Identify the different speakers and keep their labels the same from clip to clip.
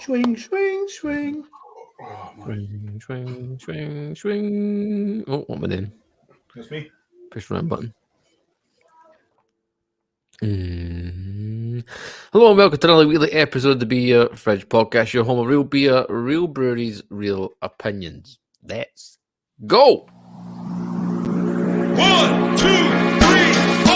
Speaker 1: Swing, swing, swing.
Speaker 2: Swing, swing, swing, swing. Oh, what am I doing?
Speaker 1: That's me.
Speaker 2: Push the right button. Hello and welcome to another weekly episode of the Beer Fridge Podcast, your home of real beer, real breweries, real opinions. Let's go!
Speaker 3: 1, 2, 3, 4.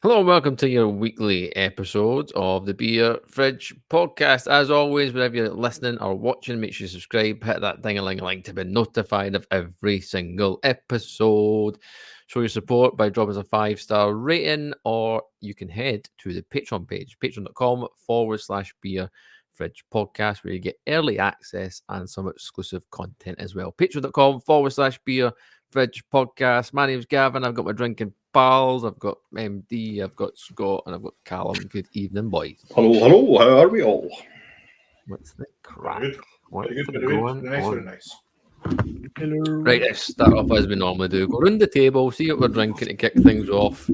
Speaker 2: Hello and welcome to your weekly episode of the Beer Fridge Podcast. As always, wherever you're listening or watching, make sure you subscribe, hit that ding-a-ling-a-ling to be notified of every single episode. Show your support by dropping us a 5-star rating, or you can head to the Patreon page, patreon.com/Beer Fridge Podcast, where you get early access and some exclusive content as well. Patreon.com/Beer Fridge Podcast. My name's Gavin. I've got my drinking pals. I've got MD. I've got Scott, and I've got Callum. Good evening, boys.
Speaker 1: Hello. How are we all?
Speaker 2: What's the crack?
Speaker 1: Good.
Speaker 2: What's
Speaker 1: Very good.
Speaker 2: going
Speaker 1: Very nice.
Speaker 2: on?
Speaker 1: Very nice.
Speaker 4: Hello.
Speaker 2: Right, let's start off as we normally do. Go round the table, see what we're drinking to kick things off.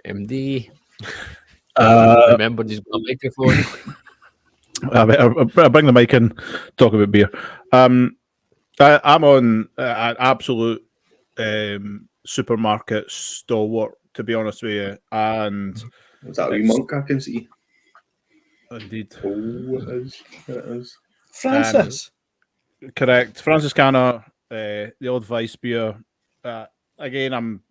Speaker 2: MD. Remember, he's got a microphone.
Speaker 4: I bring the mic in, talk about beer. I'm on an absolute supermarket stalwart, to be honest with you. And
Speaker 1: Is that a wee monk I can see?
Speaker 4: indeed,
Speaker 1: Oh, it is. It is.
Speaker 4: Francis. Correct. Francis Canna, the old Vice beer. Again, I'm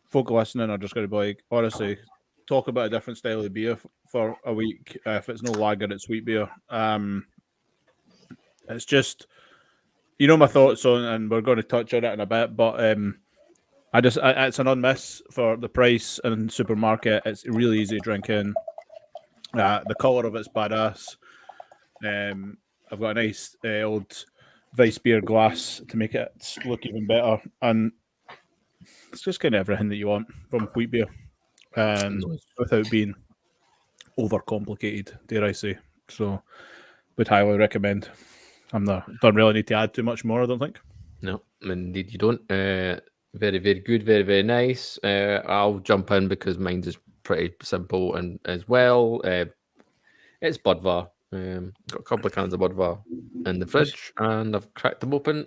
Speaker 4: folk listening are just going to be like, honestly, talk about a different style of beer for a week. If it's no lager, it's sweet beer. It's just, you know, my thoughts on, and we're going to touch on it in a bit, but it's an unmiss for the price and supermarket. It's really easy drinking. The colour of it's badass. I've got a nice old Vice beer glass to make it look even better, and it's just kind of everything that you want from wheat beer, without being overcomplicated, dare I say. So, would highly recommend. Don't really need to add too much more, I don't think.
Speaker 2: No, indeed you don't. Very, very good. Very, very nice. I'll jump in because mine's is pretty simple and as well. It's Budvar. Got a couple of cans of Budvar in the fridge, and I've cracked them open.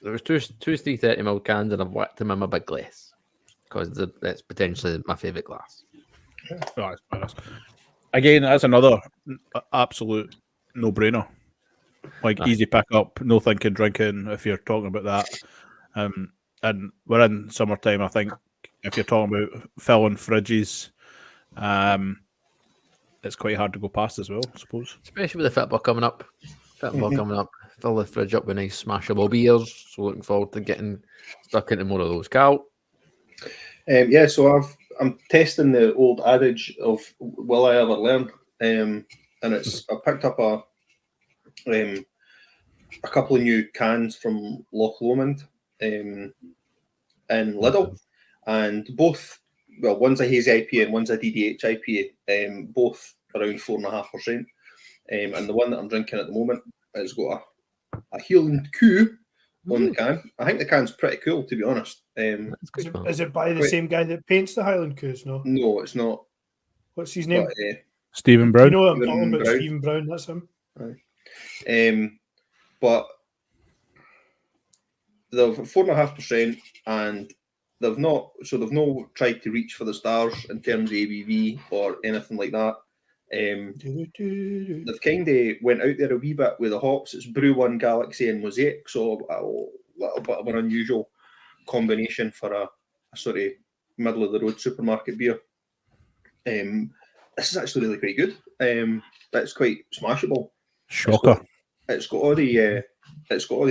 Speaker 2: There was two 330ml cans, and I've whacked them in my big glass because it's potentially my favourite glass.
Speaker 4: Oh, that's again, that's another absolute no-brainer. Like easy pick up, no thinking, drinking. If you're talking about that, and we're in summertime, I think if you're talking about filling fridges, it's quite hard to go past as well, I suppose.
Speaker 2: Especially with the football coming up. Fill the fridge up with nice smashable beers. So looking forward to getting stuck into more of those. Cal?
Speaker 1: So I'm testing the old adage of will I ever learn? And I picked up a couple of new cans from Loch Lomond in Lidl, and both, well, one's a hazy IPA and one's a DDH IPA, both around 4.5%. And the one that I'm drinking at the moment has got a Highland Q on the can. I think the can's pretty cool, to be honest.
Speaker 5: Is it by the same guy that paints the Highland Coos?
Speaker 1: No, it's not.
Speaker 5: What's his name?
Speaker 1: But,
Speaker 4: Stephen Brown.
Speaker 5: You know what I'm talking about? Stephen Brown, that's him.
Speaker 1: But they've 4.5%, and they've not tried to reach for the stars in terms of ABV or anything like that. They've kind of went out there a wee bit with the hops. It's Brew One, Galaxy, and Mosaic, so a little bit of an unusual combination for a sort of middle of the road supermarket beer. This is actually really quite good. It's quite smashable.
Speaker 4: Shocker.
Speaker 1: It's got all the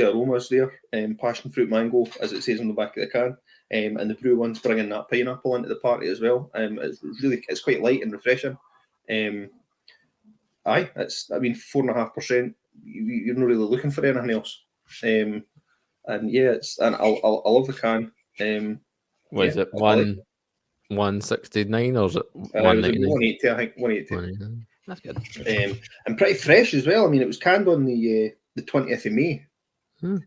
Speaker 1: aromas there. Passion fruit, mango, as it says on the back of the can. And the Brew One's bringing that pineapple into the party as well. It's quite light and refreshing. 4.5%. You're not really looking for anything else. I love the can.
Speaker 2: Was
Speaker 1: Yeah,
Speaker 2: it
Speaker 1: I like
Speaker 2: 169 or is it
Speaker 1: it was
Speaker 2: 199?
Speaker 1: 180, I think. 180.
Speaker 2: 189. That's good.
Speaker 1: And pretty fresh as well. I mean, it was canned on the 20th of May.
Speaker 2: Hmm.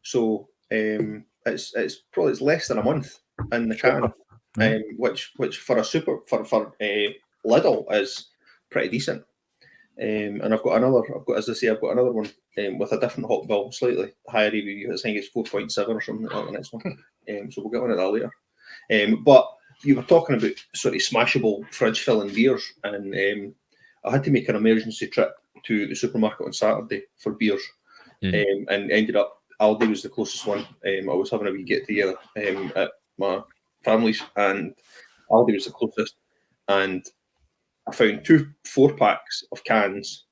Speaker 1: So it's less than a month in the can, which for a super for Lidl is pretty decent. And I've got another one with a different hop bill, slightly higher ABV. I think it's 4.7 or something like the next one. So we'll get on to that later. But you were talking about sort of smashable fridge filling beers, and I had to make an emergency trip to the supermarket on Saturday for beers, and ended up Aldi was the closest one. I was having a wee get together at my family's, and Aldi was the closest, and I found 2 4-packs of cans.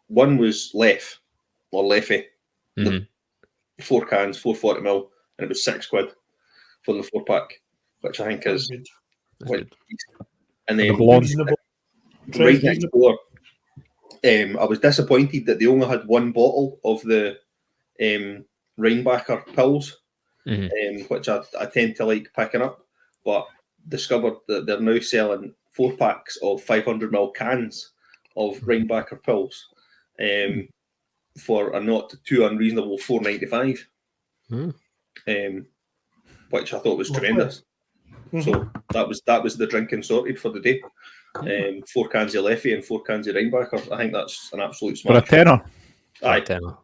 Speaker 1: One was Leffy, the 4 cans, 440ml, and it was £6 for the 4-pack, which I think is
Speaker 5: Good.
Speaker 1: quite decent. And
Speaker 4: The
Speaker 1: then
Speaker 4: blonde.
Speaker 5: Reasonable.
Speaker 1: right next door, I was disappointed that they only had one bottle of the Rheinbacher pills, which I tend to like picking up, but discovered that they're now selling 4-packs of 500ml cans of Rheinbacher pills for a not too unreasonable £4.95, which I thought was tremendous. So that was the drinking sorted for the day. 4 cans of Leffy and 4 cans of Rheinbacher. I think that's an absolute
Speaker 4: For a
Speaker 1: smash.
Speaker 4: tenner.
Speaker 1: Aye,
Speaker 2: Tenner.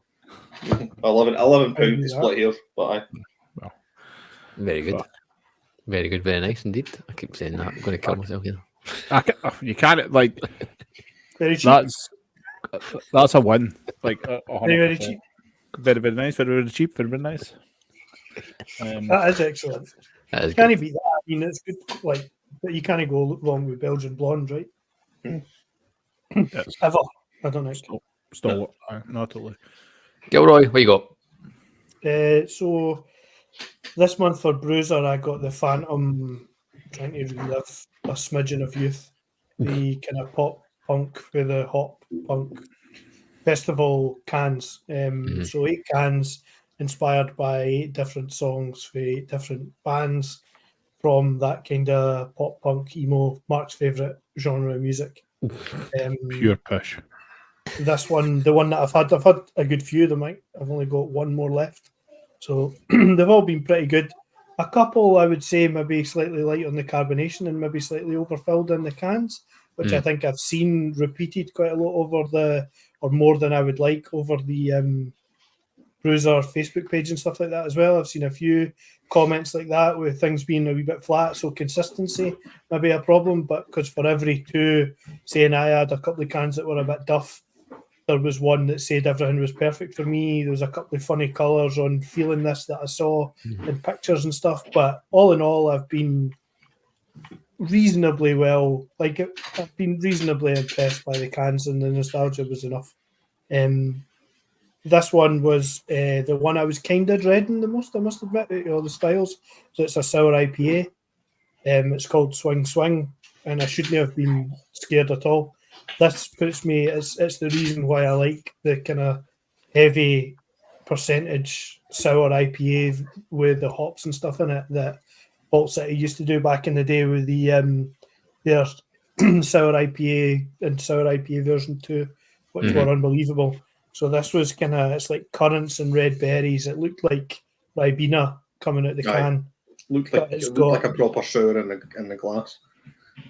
Speaker 1: £11 to split hairs, but aye.
Speaker 4: Well,
Speaker 2: Very good. Very good. Very nice indeed. I keep saying that. I'm going to kill myself here.
Speaker 4: you can't like
Speaker 5: Very cheap.
Speaker 4: that's a win. Like
Speaker 5: Very
Speaker 4: 100%.
Speaker 5: cheap.
Speaker 4: Very, very nice. Very, very cheap. Very, very nice.
Speaker 5: That is excellent.
Speaker 2: That is
Speaker 5: Can't
Speaker 2: good.
Speaker 5: beat that. I mean, it's good. Like, but you can't go wrong with Belgian blonde, right?
Speaker 4: Yes.
Speaker 5: Ever. I don't think.
Speaker 4: Still, not totally.
Speaker 2: Gilroy, what you got?
Speaker 5: So this month for Bruiser, I got the Phantom, trying to relive a smidgen of youth. The kind of pop punk with the hop punk festival cans. So 8 cans inspired by 8 different songs for 8 different bands from that kind of pop punk emo, Mark's favourite genre of music.
Speaker 4: Pure push.
Speaker 5: This one, the one that I've had a good few of them. I've only got one more left, so they've all been pretty good. A couple, I would say, maybe slightly light on the carbonation and maybe slightly overfilled in the cans, which I think I've seen repeated quite a lot or more than I would like over the Bruiser Facebook page and stuff like that as well. I've seen a few comments like that with things being a wee bit flat, so consistency may be a problem, but because for every 2 saying I had a couple of cans that were a bit duff, there was one that said everything was perfect for me. There was a couple of funny colours on Feeling This that I saw in pictures and stuff, but all in all, I've been reasonably I've been reasonably impressed by the cans, and the nostalgia was enough. This one was the one I was kind of dreading the most, I must admit, out of all the styles. So it's a sour IPA. It's called Swing Swing, and I shouldn't have been scared at all. This puts me, it's the reason why I like the kind of heavy percentage sour IPA with the hops and stuff in it that Vault City used to do back in the day with the their sour IPA and sour IPA version 2, which were unbelievable. So this was kind of, it's like currants and red berries. It looked like Ribena coming out the can.
Speaker 1: Looked like a proper sour in the glass.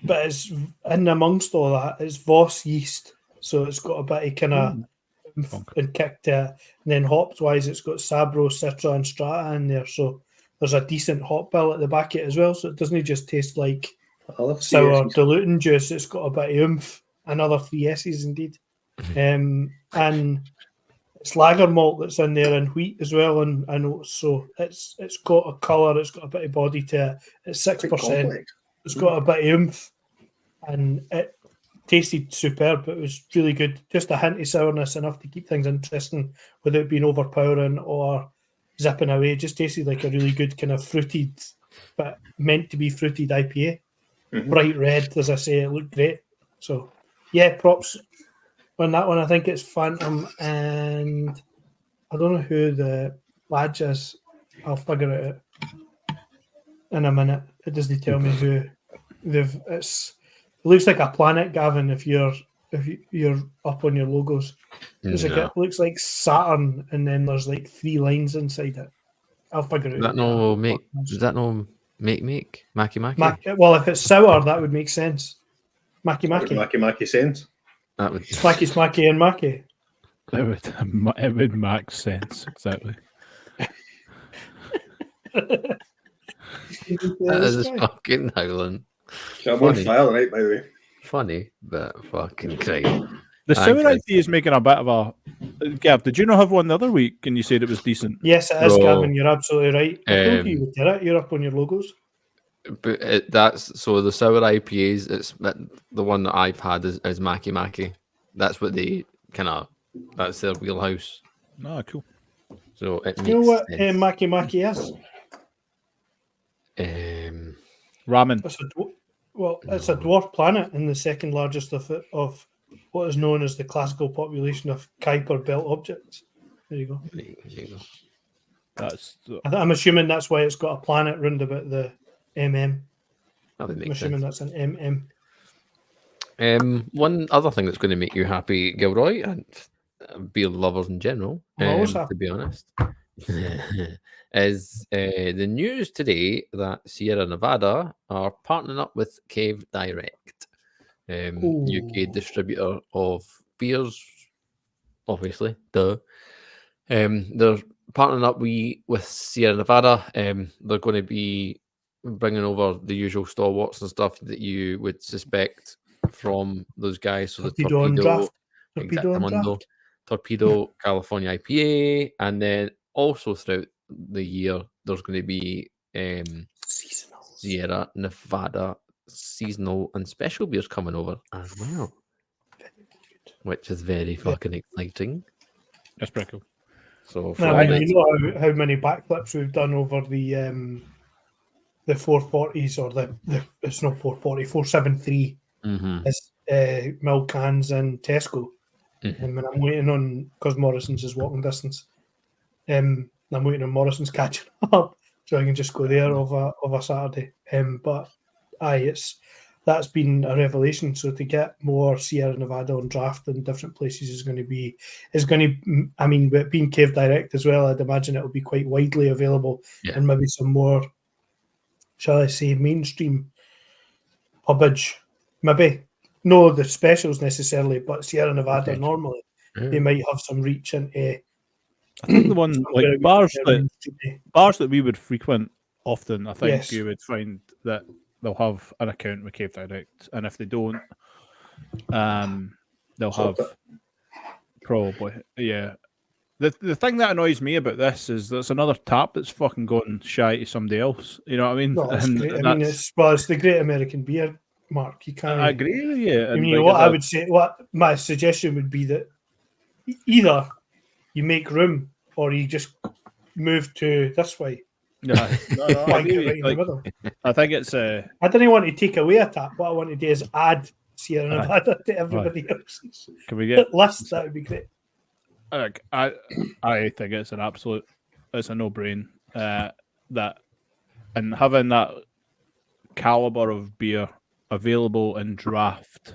Speaker 5: But it's in amongst all that, it's Voss yeast. So it's got a bit of kind of and kick to it. And then hops wise, it's got Sabro, Citra, and Strata in there. So there's a decent hop bill at the back of it as well. So it doesn't just taste like sour diluting juice. It's got a bit of oomph. Another 3 S's indeed. And it's lager malt that's in there and wheat as well, and oats. So it's got a colour, it's got a bit of body to it. It's 6%. It's got a bit of oomph, and it tasted superb. It was really good. Just a hint of sourness, enough to keep things interesting without being overpowering or zipping away. It just tasted like a really good kind of fruited, but meant to be fruited IPA. Bright red, as I say, it looked great. So yeah, props on that one. I think it's Phantom, and I don't know who the badge is. I'll figure it out. in a minute. It doesn't tell me who they've. It looks like a planet, Gavin. If you're up on your logos, it looks like Saturn, and then there's like 3 lines inside it. I'll figure it
Speaker 2: Does
Speaker 5: out.
Speaker 2: that no make Maki?
Speaker 5: Well, if it's sour, that would make sense. Maki.
Speaker 1: Maki sense.
Speaker 2: That would
Speaker 5: Smacky and Maki.
Speaker 4: It would make sense, exactly.
Speaker 2: that is fucking howling.
Speaker 1: I'm on fire tonight, by the way.
Speaker 2: Funny, but fucking crazy.
Speaker 4: The sour IP is making a bit of a. Gav, did you not have one the other week and you said it was decent?
Speaker 5: Yes, it is, Gavin. You're absolutely right. I told you would get it. You're up on your logos.
Speaker 2: But that's so the sour IPAs. It's the one that I've had is Maki. That's what they that's their wheelhouse.
Speaker 4: Ah, cool.
Speaker 2: So it makes
Speaker 5: You know what
Speaker 2: sense.
Speaker 5: Maki is?
Speaker 4: Ramen.
Speaker 5: It's a dwarf planet and the second largest of what is known as the classical population of Kuiper belt objects. There you go.
Speaker 2: There you go.
Speaker 5: I'm assuming that's why it's got a planet round about the MM.
Speaker 2: I'm
Speaker 5: assuming that's an MM.
Speaker 2: One other thing that's going to make you happy, Gilroy, and beer lovers in general, to be honest, is the news today that Sierra Nevada are partnering up with Cave Direct, UK distributor of beers, obviously. They're partnering up with Sierra Nevada. They're going to be bringing over the usual stalwarts and stuff that you would suspect from those guys. So
Speaker 5: Torpedo and Draft.
Speaker 2: Torpedo, California IPA, and then also throughout the year there's going to be Sierra Nevada seasonal and special beers coming over as well, which is very fucking exciting.
Speaker 4: That's pretty cool.
Speaker 2: So
Speaker 5: you know how many backflips we've done over the 440s or the it's not 440 473 is milk cans and Tesco. And when I'm waiting on, because Morrison's is walking distance, I'm waiting on Morrison's catching up, so I can just go there of a Saturday. But that's been a revelation. So to get more Sierra Nevada on draft in different places is going to be. I mean, being Cave Direct as well, I'd imagine it will be quite widely available, and maybe some more, shall I say, mainstream pubage, maybe. No, the specials necessarily, but Sierra Nevada normally they might have some reach into.
Speaker 4: I think the one like bars that we would frequent often. I think you would find that they'll have an account with Cave Direct, and if they don't, they'll have probably The thing that annoys me about this is there's another tap that's fucking gone shy to somebody else. You know what I mean?
Speaker 5: No, it's great. I mean, it's the Great American Beer. Mark, you can't.
Speaker 4: I agree with you.
Speaker 5: And you know what I would say? What my suggestion would be that either you make room or you just move to this way.
Speaker 4: No, I think it's.
Speaker 5: I didn't want to take away a tap. What I want to do is add Sierra Nevada to everybody else's.
Speaker 4: Can we get
Speaker 5: list? That would be great.
Speaker 4: I think it's it's a no-brain that, and having that caliber of beer available in draft,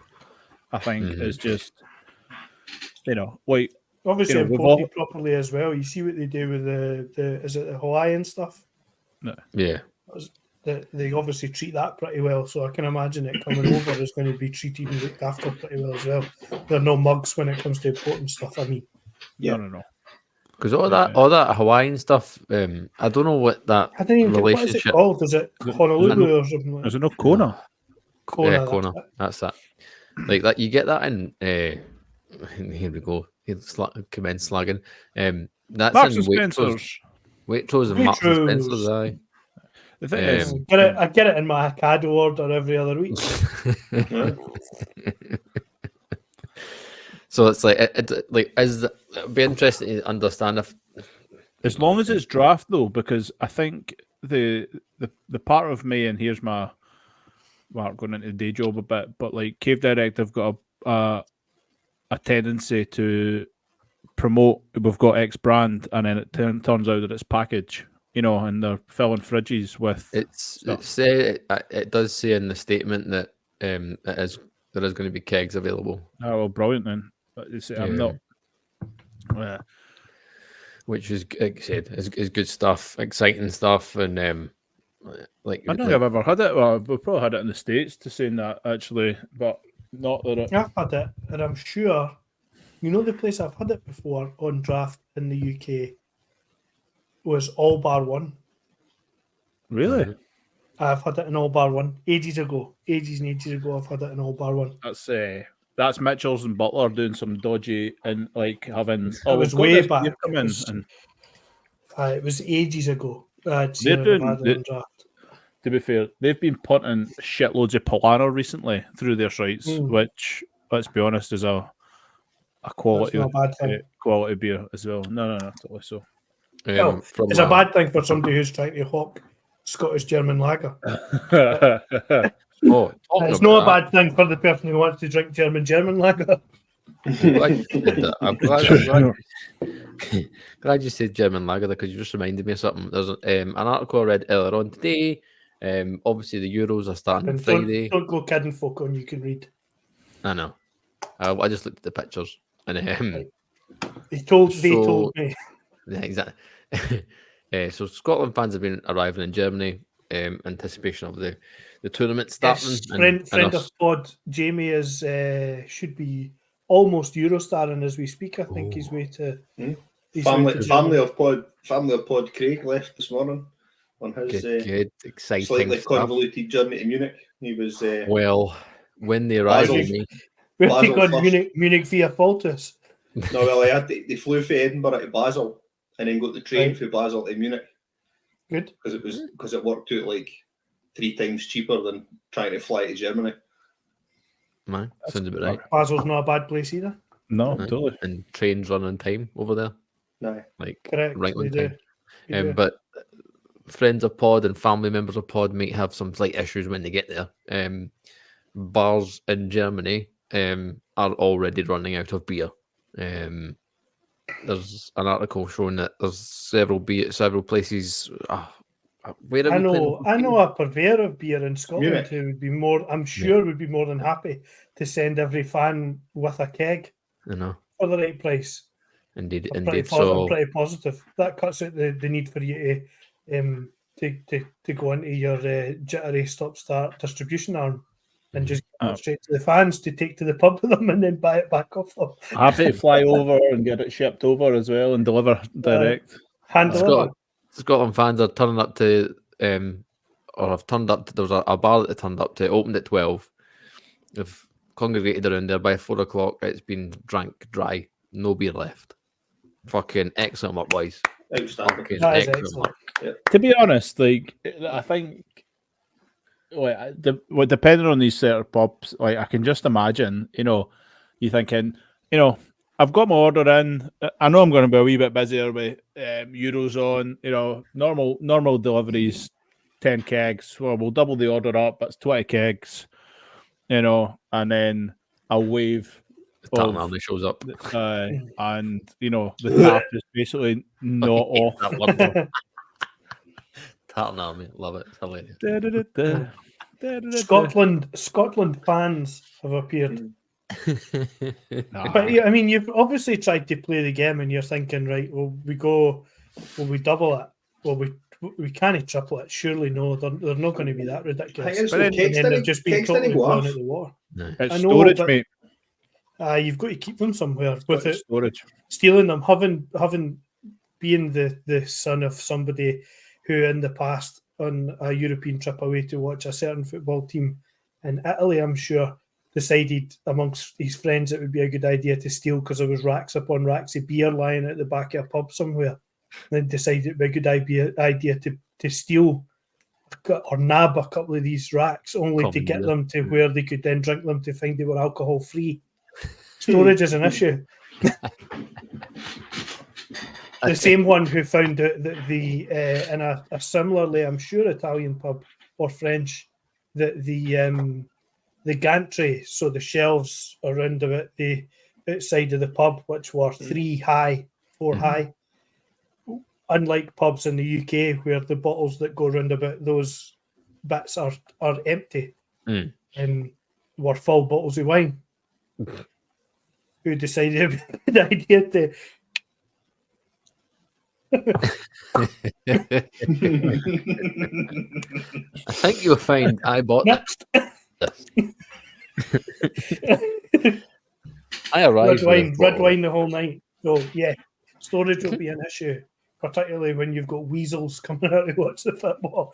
Speaker 4: I think is just, like
Speaker 5: obviously imported properly as well. You see what they do with the is it the Hawaiian stuff?
Speaker 4: No.
Speaker 2: Yeah.
Speaker 5: They obviously treat that pretty well, so I can imagine it coming over is going to be treated and looked after pretty well as well. There are no mugs when it comes to important stuff. I mean,
Speaker 4: no.
Speaker 2: Because all that Hawaiian stuff, I don't know what that relationship.
Speaker 5: What is it called? Is it Honolulu or something? Like
Speaker 4: is it no Kona?
Speaker 2: Kona, that's that. Like that, you get that in. Here we go. Commence slagging. That's
Speaker 4: Marks
Speaker 2: in
Speaker 4: Spencer's.
Speaker 2: Waitrose and Marks and Spencer's. Aye.
Speaker 4: The thing is,
Speaker 5: I get it in my Ocado order every other week.
Speaker 2: So it's like it'd be interesting to understand if,
Speaker 4: as long as it's draft though, because I think the part of me, and here's my going into the day job a bit, but like Cave Direct have got a tendency to promote we've got X brand, and then it turns out that it's package. and they're filling fridges with.
Speaker 2: It does say in the statement that there is going to be kegs available.
Speaker 4: Oh, well, brilliant then. But I'm not.
Speaker 2: Which is, like I said, is good stuff, exciting stuff, and
Speaker 4: I don't think I've ever had it. Well, we've probably had it in the States to saying that actually, but not that it.
Speaker 5: I've had it, and I'm sure, the place I've had it before on draft in the UK was All Bar One.
Speaker 4: Really?
Speaker 5: I've had it in All Bar One ages and ages ago. I've had it in All Bar One.
Speaker 4: That's Mitchells and Butler doing some dodgy and like having.
Speaker 5: It was way back.
Speaker 4: It
Speaker 5: was ages ago.
Speaker 4: To be fair, they've been punting shitloads of Polano recently through their sites, which, let's be honest, is a quality quality beer as well. No, totally so.
Speaker 5: It's a bad thing for somebody who's trying to hawk Scottish German lager. It's not a bad thing for the person who wants to drink German lager.
Speaker 2: I'm glad you said German lager because you just reminded me of something. There's an article I read earlier on today. Obviously, the Euros are starting on Friday.
Speaker 5: Don't go kidding folk on. You can read.
Speaker 2: I know. I just looked at the pictures and
Speaker 5: they told me.
Speaker 2: Yeah, exactly. So Scotland fans have been arriving in Germany in anticipation of the tournament starting.
Speaker 5: Yes, friend of pod Jamie is should be almost Eurostarring as we speak. I think he's way to
Speaker 1: family of pod Craig left this morning on his
Speaker 2: good exciting
Speaker 1: slightly convoluted journey to Munich. He was
Speaker 2: when they arrived
Speaker 5: we'll take on Munich via Faltus.
Speaker 1: No, well, they flew from Edinburgh to Basel and then got the train from Basel to Munich.
Speaker 5: Good,
Speaker 1: because it worked out like 3 times cheaper than trying to fly to Germany.
Speaker 2: Man, sounds about right.
Speaker 5: Basel's not a bad place either.
Speaker 4: No, totally.
Speaker 2: And trains run on time over there.
Speaker 1: No,
Speaker 5: correct.
Speaker 2: Right on time. But friends of pod and family members of pod might have some slight issues when they get there. Bars in Germany are already running out of beer. There's an article showing that there's several places. Where
Speaker 5: I know a purveyor of beer in Scotland who would be would be more than happy to send every fan with a keg.
Speaker 2: I know,
Speaker 5: for the right price.
Speaker 2: Indeed.
Speaker 5: I'm pretty positive that cuts out the need for you to go into your jittery stop-start distribution arm and just go straight to the fans to take to the pub with them and then buy it back off them.
Speaker 4: Happy to fly over and get it shipped over as well and deliver direct.
Speaker 5: Hand deliver.
Speaker 2: Scotland fans are turning up to, or have turned up to, there was a bar that they turned up to, opened at 12. They've congregated around there by 4 o'clock. It's been drank dry. No beer left. Fucking excellent work, boys.
Speaker 1: Excellent.
Speaker 4: To be honest, like, I think, depending on these certain pubs, like, I can just imagine, you thinking, I've got my order in. I know I'm going to be a wee bit busier with Euros on. Normal deliveries, 10 kegs. Well, we'll double the order up. That's 20 kegs. And then a wave.
Speaker 2: Tartan Army shows up,
Speaker 4: and the tap is basically not off.
Speaker 2: Tartan Army, love it. It's
Speaker 5: hilarious. Scotland fans have appeared. But I mean, you've obviously tried to play the game, and you're thinking, right? Will we double it? Well, we can't triple it. Surely no. They're not going to be that ridiculous.
Speaker 1: But then they've just been totally blown
Speaker 5: out the water.
Speaker 4: No. It's storage, mate.
Speaker 5: You've got to keep them somewhere. With it,
Speaker 4: storage,
Speaker 5: stealing them, having being the son of somebody who in the past on a European trip away to watch a certain football team in Italy, I'm sure, decided amongst his friends it would be a good idea to steal because there was racks upon racks of beer lying at the back of a pub somewhere. Then decided it would be a good idea to steal or nab a couple of these racks only to get them to where they could then drink them to find they were alcohol free. Storage is an issue. The same one who found out that in a similarly, I'm sure, Italian pub or French, that the gantry, so the shelves around about the outside of the pub, which were 4 high, unlike pubs in the UK where the bottles that go round about those bits are empty, were full bottles of wine. Who decided the idea to
Speaker 2: I think you'll find I bought
Speaker 5: next
Speaker 2: this. I arrived
Speaker 5: red wine the whole night. So yeah, storage will be an issue, particularly when you've got weasels coming out to watch the football.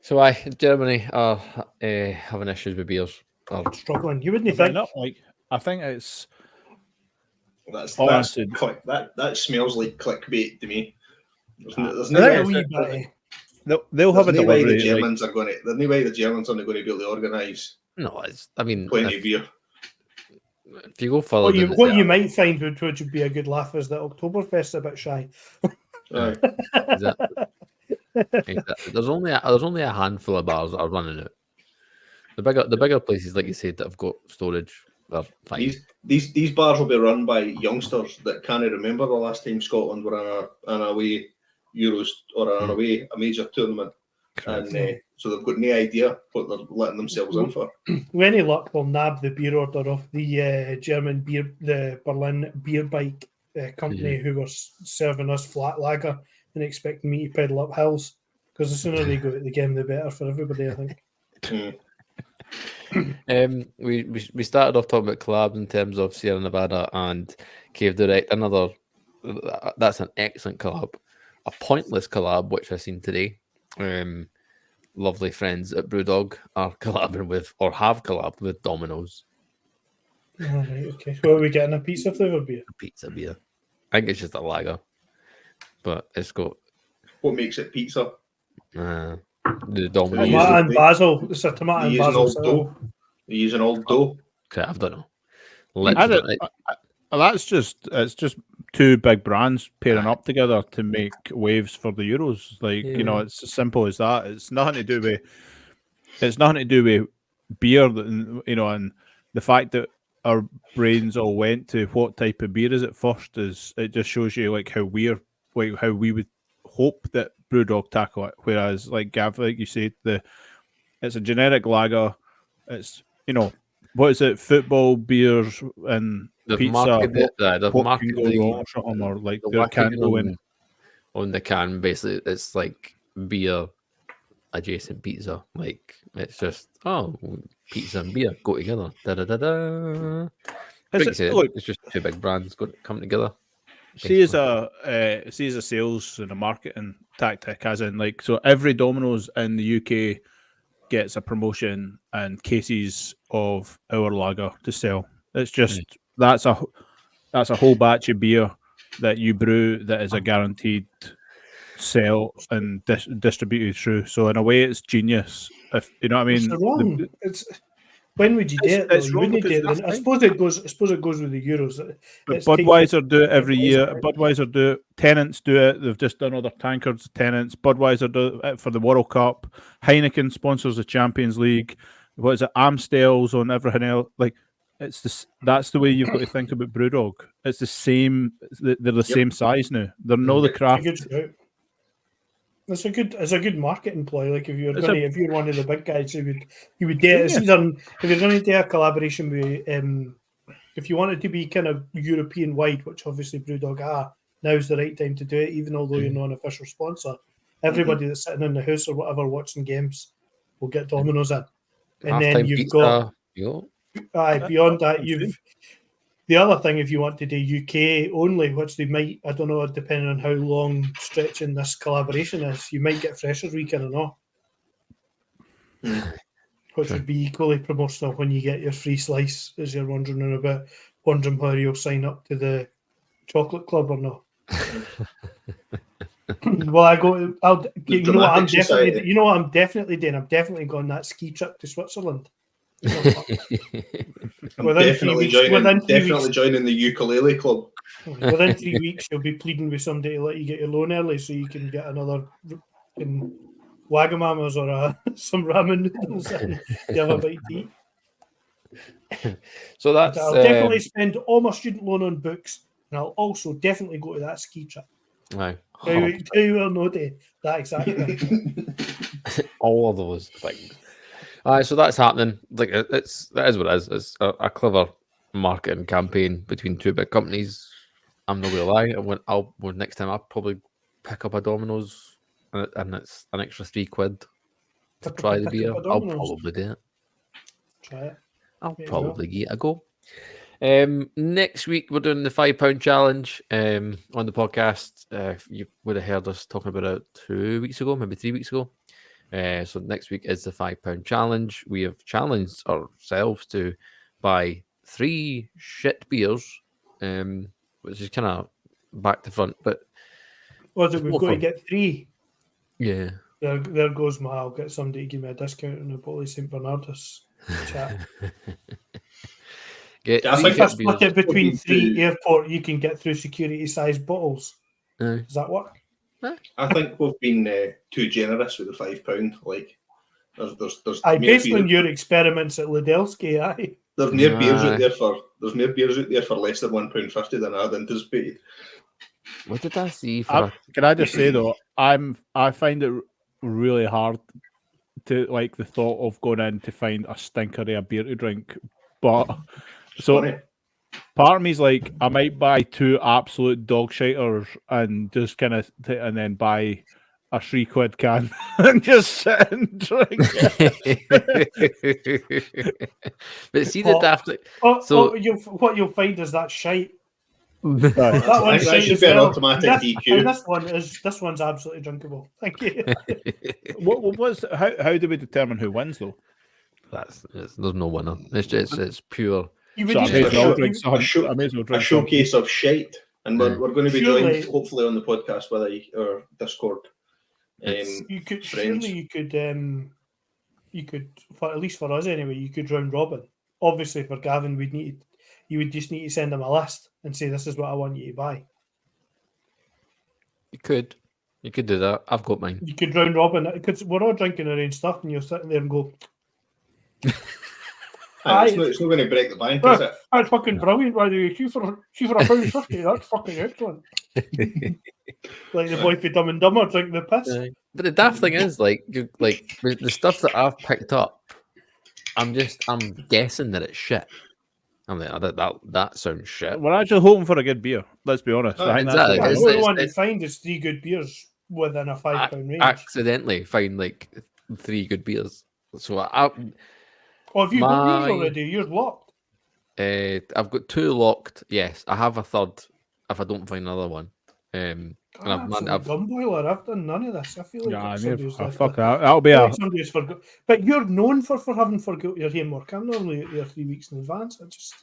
Speaker 2: So Germany are having issues with beers.
Speaker 5: Struggling. You wouldn't
Speaker 4: Fair
Speaker 5: think.
Speaker 4: enough, like, I think it's
Speaker 1: that smells like clickbait to me. There's no
Speaker 4: I
Speaker 1: way,
Speaker 4: think
Speaker 5: A wee bit.
Speaker 4: they'll have a
Speaker 1: there's no way the
Speaker 4: delivery. Like,
Speaker 1: Germans are going to. There's no way the Germans aren't going to be able to organise
Speaker 2: No, I mean,
Speaker 1: plenty of beer.
Speaker 2: if you go further,
Speaker 5: What you might find which would be a good laugh is that Oktoberfest a bit shy.
Speaker 1: Aye.
Speaker 2: Exactly. There's only a handful of bars that are running it. The bigger places, like you said, that have got storage are fine.
Speaker 1: These bars will be run by youngsters that can't remember the last time Scotland were an away Euros or an away a major tournament, and so they've got no idea what they're letting themselves in for.
Speaker 5: With any luck, they'll nab the beer order off the German beer, the Berlin beer bike company who were serving us flat lager and expecting me to pedal up hills. Because the sooner they go to the game, the better for everybody, I think.
Speaker 2: We started off talking about collabs in terms of Sierra Nevada and Cave Direct. That's an excellent collab. A pointless collab, which I've seen today. Lovely friends at Brewdog are collabing with, or have collabed with, Domino's.
Speaker 5: All right, okay. So are we getting a pizza flavour beer?
Speaker 2: A pizza beer. I think it's just a lager, but it's got
Speaker 1: What makes it pizza?
Speaker 2: the Domino's.
Speaker 5: Tomato and basil. It's a tomato
Speaker 1: They
Speaker 5: and
Speaker 1: use an
Speaker 5: basil.
Speaker 1: old dough. They use an old dough.
Speaker 2: Okay, I don't know.
Speaker 4: that's just two big brands pairing up together to make waves for the Euros. Like, you know, it's as simple as that. It's nothing to do with beer, and the fact that our brains all went to what type of beer is it first it just shows you like how we would hope that Brewdog tackle it. Whereas, like Gav, like you said, it's a generic lager. It's, what is it? Football, beers, and
Speaker 2: they've
Speaker 4: pizza.
Speaker 2: marketed they've marketed
Speaker 4: or like
Speaker 2: the
Speaker 4: can't go in
Speaker 2: on the can. Basically, it's like beer adjacent pizza. Like, it's just pizza and beer go together. It's just two big brands come together.
Speaker 4: See as a sales and a marketing tactic, as in, like, so every Domino's in the UK gets a promotion and cases of our lager to sell. It's just that's a whole batch of beer that you brew that is a guaranteed sell and distributed through. So in a way, it's genius. If you know what I mean.
Speaker 5: It's wrong. When would you do it? Though? You wouldn't do it then. I suppose it goes with the Euros.
Speaker 4: But Budweiser do it every year. Budweiser do it. Tennent's do it. They've just done other tankards. Tennent's. Budweiser do it for the World Cup. Heineken sponsors the Champions League. What is it? Amstel's on everything else. Like, it's this. That's the way you've got to think about Brewdog. It's the same. They're the same size now. They're no the craft.
Speaker 5: It's a good marketing ploy. Like, if you're one of the big guys, you would do it. If you're going to do a collaboration with, if you want it to be kind of European wide, which obviously Brewdog are, now's the right time to do it. Even although you're not an official sponsor, everybody that's sitting in the house or whatever watching games will get Domino's in, and then you've got beyond that the other thing, if you want to do UK only, which they might, I don't know, depending on how long stretching this collaboration is, you might get Freshers Weekend or not. Which would be equally promotional when you get your free slice, as you're wondering whether you'll sign up to the chocolate club or not. Well, you know what I'm definitely doing? I'm definitely going that ski trip to Switzerland.
Speaker 1: I'm definitely joining the ukulele club.
Speaker 5: Within 3 weeks, you'll be pleading with somebody to let you get your loan early so you can get another Wagamamas or some ramen noodles and you have a bite to eat.
Speaker 2: So
Speaker 5: I'll definitely spend all my student loan on books, and I'll also definitely go to that ski trip.
Speaker 2: Aye.
Speaker 5: Who will know that exact thing?
Speaker 2: All of those things. Aye, so that's happening. Like that is what it is. It's a clever marketing campaign between two big companies. I'm not gonna lie. Next time I'll probably pick up a Domino's and it's an extra £3 to try the beer. I'll probably do it.
Speaker 5: Try it.
Speaker 2: I'll
Speaker 5: There you
Speaker 2: probably give it a go. Next week we're doing the £5 challenge on the podcast. You would have heard us talking about it 2 weeks ago, maybe 3 weeks ago. So next week is the £5 challenge. We have challenged ourselves to buy 3 shit beers, which is kind of back to front. But
Speaker 5: Was it? We've
Speaker 2: Well,
Speaker 5: got to
Speaker 2: fun.
Speaker 5: get 3.
Speaker 2: yeah,
Speaker 5: There goes my. I'll get somebody to give me a discount on the bottle of St Bernardus chat.
Speaker 2: get
Speaker 1: Yeah, I
Speaker 2: 3
Speaker 1: think
Speaker 5: If I
Speaker 2: shit
Speaker 5: split
Speaker 2: beers.
Speaker 5: it between
Speaker 1: Would be
Speaker 5: 3
Speaker 1: too-
Speaker 5: airport, you can get through security-sized bottles.
Speaker 2: Aye.
Speaker 5: Does that work?
Speaker 1: I think we've been too generous with the £5. Like, there's
Speaker 5: Aye,
Speaker 1: more
Speaker 5: based
Speaker 1: beer-
Speaker 5: on your experiments at Lidelsky, aye.
Speaker 1: there's more beers
Speaker 2: Aye.
Speaker 1: out there for less than £1.50 than I'd anticipated.
Speaker 2: What did I see for
Speaker 4: Can I just say though, I find it really hard to like the thought of going in to find a stinker of a beer to drink. But so
Speaker 1: Funny.
Speaker 4: part of me's like, I might buy 2 absolute dog shiters and just kind of and then buy a £3 can and just sit and drink it.
Speaker 2: But see the
Speaker 5: Oh,
Speaker 2: daft.
Speaker 5: what you'll find is that shite.
Speaker 4: Right.
Speaker 5: That
Speaker 1: I
Speaker 5: one's
Speaker 1: think that
Speaker 5: shite
Speaker 1: should
Speaker 5: as
Speaker 1: be an
Speaker 5: well.
Speaker 1: automatic
Speaker 5: And
Speaker 1: DQ.
Speaker 5: this one's absolutely drinkable. Thank you.
Speaker 4: How do we determine who wins though?
Speaker 2: There's no winner. It's pure.
Speaker 5: You would
Speaker 4: So I
Speaker 5: just
Speaker 4: may as well
Speaker 5: put-
Speaker 4: drink
Speaker 5: you-
Speaker 4: some.
Speaker 1: show-
Speaker 4: I may as well
Speaker 1: A
Speaker 4: drink
Speaker 1: showcase of shite. And we're going to be
Speaker 5: Surely-
Speaker 1: joined, hopefully, on the podcast by our Discord.
Speaker 2: It's-
Speaker 5: you could
Speaker 1: friends.
Speaker 5: surely you could for at least for us anyway. You could round robin. Obviously, for Gavin, you would just need to send him a list and say this is what I want you to buy.
Speaker 2: You could do that. I've got mine.
Speaker 5: You could round robin because we're all drinking our own stuff, and you're sitting there and go,
Speaker 1: Aye, it's not going to break the bank, is it?
Speaker 5: "That's fucking brilliant, by the way. See for £1.50, that's fucking excellent." Like the boy for Dumb and Dumber drinking the piss.
Speaker 2: But the daft thing is, like the stuff that I've picked up, I'm guessing that it's shit. I'm like, that sounds shit.
Speaker 4: We're actually hoping for a good beer. Let's be honest. I think
Speaker 2: exactly.
Speaker 4: that's
Speaker 5: What
Speaker 4: what
Speaker 5: we
Speaker 2: It's-
Speaker 5: want to find is 3 good beers within a £5 range.
Speaker 2: Accidentally find like 3 good beers. So
Speaker 5: Have you got yours
Speaker 2: my-
Speaker 5: already? Yours locked.
Speaker 2: I've got 2 locked. Yes, I have a third if I don't find another one. And I've
Speaker 5: Gun boiler. I've done none of this. I feel like
Speaker 4: Yeah,
Speaker 5: somebody's left
Speaker 4: fuck
Speaker 5: it.
Speaker 4: that. That'll be
Speaker 5: I feel
Speaker 4: a
Speaker 5: like somebody's forgot. But you're known for having forgot your homework. I'm normally out there 3 weeks in advance. I just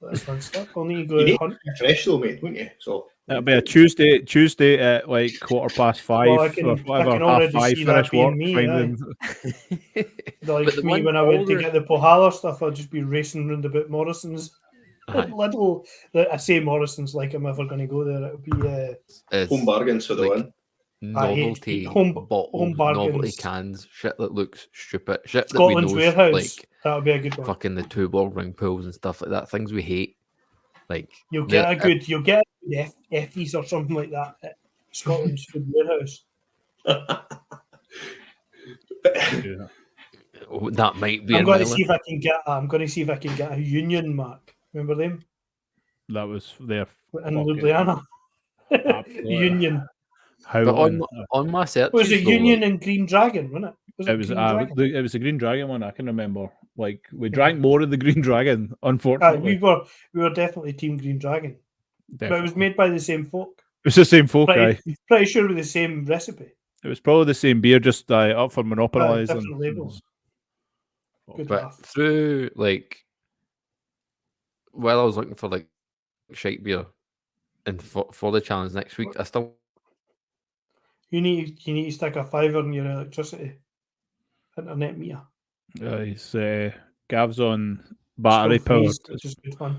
Speaker 5: that's one step. I'll need to go
Speaker 1: You
Speaker 5: out
Speaker 1: need
Speaker 5: hunt.
Speaker 1: fresh though, mate, wouldn't you? So
Speaker 4: it'll be a Tuesday at like 5:15
Speaker 5: Well, I can
Speaker 4: or whatever.
Speaker 5: already
Speaker 4: 5:30
Speaker 5: see that
Speaker 4: finish
Speaker 5: being
Speaker 4: work.
Speaker 5: me,
Speaker 4: Finding
Speaker 5: Like
Speaker 2: But the
Speaker 5: me
Speaker 2: one
Speaker 5: when I went to
Speaker 2: older-
Speaker 5: get the Pohalla stuff, I'll just be racing round about Morrison's.
Speaker 2: Aye.
Speaker 5: Little, I say Morrison's like I'm ever going to go there. It'll be
Speaker 2: It's
Speaker 1: home bargains for the
Speaker 2: like-
Speaker 1: win.
Speaker 2: novelty
Speaker 5: home
Speaker 2: bottles,
Speaker 5: bargains.
Speaker 2: novelty cans, shit that looks stupid, shit
Speaker 5: Scotland's
Speaker 2: that we know,
Speaker 5: Warehouse.
Speaker 2: like
Speaker 5: That'll be a good one.
Speaker 2: fucking the 2 ball ring pools and stuff like that. Things we hate. Like
Speaker 5: You'll get you'll get Effies or something like that at Scotland's Food Warehouse.
Speaker 2: that might be.
Speaker 5: I'm
Speaker 2: in
Speaker 5: going to
Speaker 2: my
Speaker 5: see if I can get. I'm going to see if I can get a Union Mark. Remember them
Speaker 4: that was there.
Speaker 5: in
Speaker 4: Fucking
Speaker 5: Ljubljana?
Speaker 4: absolutely.
Speaker 5: Union.
Speaker 4: How
Speaker 2: But
Speaker 4: on,
Speaker 2: on my search,
Speaker 5: Was it Union and Green Dragon? Wasn't it?
Speaker 4: it was
Speaker 5: Green Dragon?
Speaker 4: it was the Green Dragon one. I can remember. Like we drank more of the Green Dragon,
Speaker 5: Aye,
Speaker 4: unfortunately.
Speaker 5: we were definitely Team Green Dragon, but it was
Speaker 4: Definitely.
Speaker 5: made by the same folk.
Speaker 4: It was the same folk.
Speaker 5: Pretty sure with the same recipe.
Speaker 4: It was probably the same beer, just up for
Speaker 5: Aye,
Speaker 4: monopolising.
Speaker 5: different labels. Good
Speaker 2: but
Speaker 5: laugh.
Speaker 2: through like while I was looking for like shite beer and for the challenge next week, I still
Speaker 5: You need to stick a fiver in your electricity internet meter.
Speaker 4: He's Gav's on battery
Speaker 5: Still freeze,
Speaker 4: powered.
Speaker 5: which is good fun.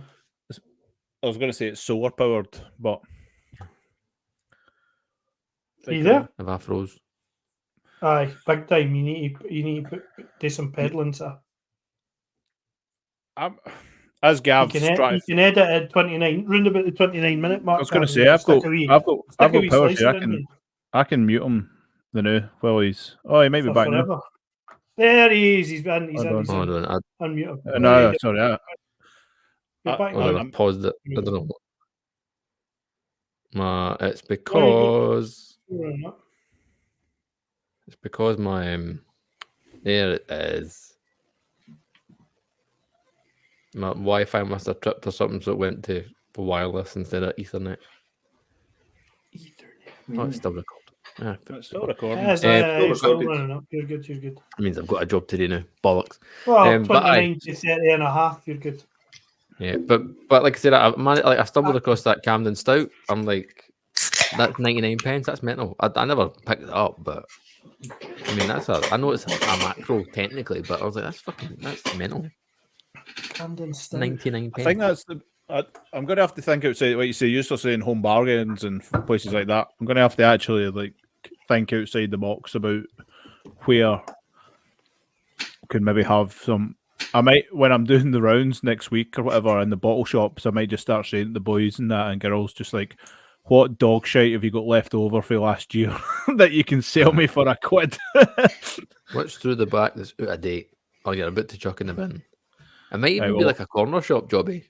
Speaker 4: I was going to say it's solar powered, but
Speaker 5: Are you there?
Speaker 2: if I froze.
Speaker 5: Aye, big time. You need to do some peddling, sir.
Speaker 4: as
Speaker 5: You
Speaker 4: Gav
Speaker 5: can
Speaker 4: strive.
Speaker 5: edit at 29, round about the 29-minute mark.
Speaker 4: I was going to
Speaker 5: Gavin,
Speaker 4: say I've
Speaker 5: stick
Speaker 4: got
Speaker 5: a wee
Speaker 4: powers here.
Speaker 5: slicer in me
Speaker 4: I can mute him the new while he's. Oh, he might be
Speaker 5: for
Speaker 4: back now.
Speaker 5: forever. There he is. He's in. He's
Speaker 4: Hold
Speaker 5: in.
Speaker 4: on.
Speaker 5: He's in.
Speaker 2: Hold on,
Speaker 5: Unmute him.
Speaker 4: No, sorry.
Speaker 5: You're back
Speaker 2: hold on,
Speaker 5: now.
Speaker 2: I paused it. I don't know. It's
Speaker 5: Right,
Speaker 2: because
Speaker 5: you're on that.
Speaker 2: my there it is. My Wi-Fi must have tripped or something, so it went to wireless instead of Ethernet. Oh, it's still recording.
Speaker 4: It's still recording.
Speaker 5: Yes,
Speaker 1: still
Speaker 5: still
Speaker 1: recorded.
Speaker 5: running up. You're good. You're good.
Speaker 2: It means I've got a job to do now. Bollocks.
Speaker 5: Well,
Speaker 2: But
Speaker 5: 29 to 30 and a half. You're good.
Speaker 2: Yeah, but like I said, I stumbled across that Camden Stout. I'm like, that's 99 pence. That's mental. I never picked it up, but I mean, I know it's a macro technically, but I was like, that's mental.
Speaker 5: Camden Stout.
Speaker 2: 99
Speaker 4: I
Speaker 2: pence.
Speaker 4: think that's the. I'm going to have to think outside. What you say, you're still saying home bargains and places like that. I'm going to have to actually think outside the box about where we can maybe have some. I might, when I'm doing the rounds next week or whatever in the bottle shops, I might just start saying to the boys and that and girls, just like, what dog shite have you got left over for last year that you can sell me for £1?
Speaker 2: What's through the back that's out of date? Or you're about to chuck in the bin? It might even
Speaker 4: Right,
Speaker 2: be
Speaker 4: well,
Speaker 2: like a corner shop jobby.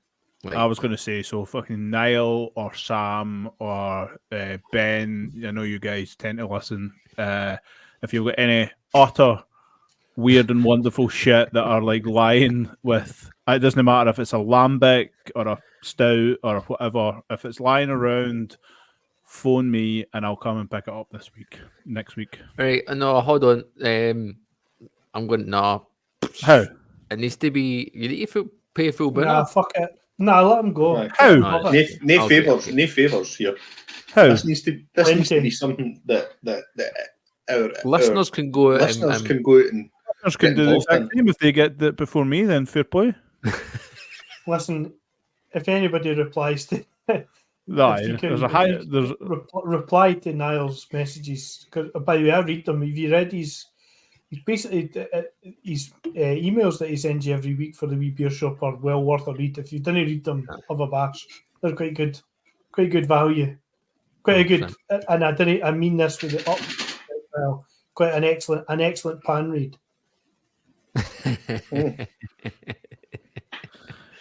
Speaker 2: Like,
Speaker 4: I was going to say, so fucking Niall or Sam or Ben, I know you guys tend to listen. If you've got any utter weird and wonderful shit that are like lying with, it doesn't matter if it's a lambic or a stout or whatever. If it's lying around, phone me and I'll come and pick it up next week.
Speaker 2: right, no, hold on. I'm going, no.
Speaker 4: How?
Speaker 2: It needs to be, you need to pay full bill.
Speaker 5: Nah, fuck it. Nah, let him go.
Speaker 1: Right.
Speaker 4: How?
Speaker 2: No,
Speaker 5: Love
Speaker 1: No,
Speaker 5: it.
Speaker 1: no
Speaker 2: Okay,
Speaker 1: favours,
Speaker 2: okay.
Speaker 1: no favours here.
Speaker 4: How?
Speaker 1: This needs to be
Speaker 5: Plenty.
Speaker 1: something that our
Speaker 2: Listeners can go out
Speaker 1: listeners
Speaker 2: and
Speaker 1: can go out and
Speaker 4: Listeners can
Speaker 1: get
Speaker 4: do the
Speaker 1: involved
Speaker 4: exact same if they get it before me, then fair play.
Speaker 5: Listen, if anybody replies to,
Speaker 4: Aye,
Speaker 5: if you can,
Speaker 4: there's a
Speaker 5: if
Speaker 4: high.
Speaker 5: you
Speaker 4: There's
Speaker 5: reply to Niall's messages. Because by the way, I read them. Have you read his basically his emails that he sends you every week for the wee beer shop are well worth a read. If you didn't read them, have a bash. They're quite good value, quite a good. And I mean this with it up. Well, quite an excellent pan read.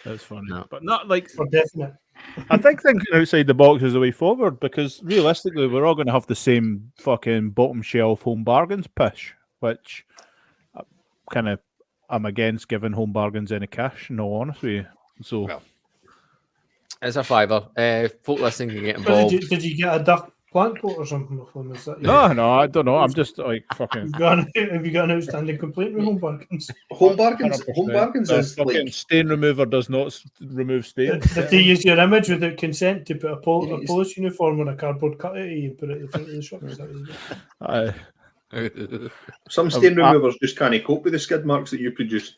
Speaker 4: That's funny,
Speaker 2: No.
Speaker 4: but not like.
Speaker 5: For definite.
Speaker 4: I think thinking outside the box is the way forward because realistically, we're all going to have the same fucking bottom shelf home bargains pish, which I'm against giving home bargains any cash. In all honesty, with you. So
Speaker 2: Well, it's a fiver. Folk listening can get
Speaker 5: But
Speaker 2: involved.
Speaker 5: did you get a duck plant coat or something with them? Is that
Speaker 4: no, I don't know. I'm just like fucking.
Speaker 5: have you got an outstanding complaint with home bargains?
Speaker 1: home bargains.
Speaker 4: 100%.
Speaker 1: Home bargains
Speaker 4: The
Speaker 1: is
Speaker 4: fucking
Speaker 1: like
Speaker 4: stain remover does not remove stains.
Speaker 5: Did they use your image without consent to put a police uniform on a cardboard cutout and put it at the front of the shop? Is that what you did?
Speaker 1: some stain removers just can't cope with the skid marks that you produce.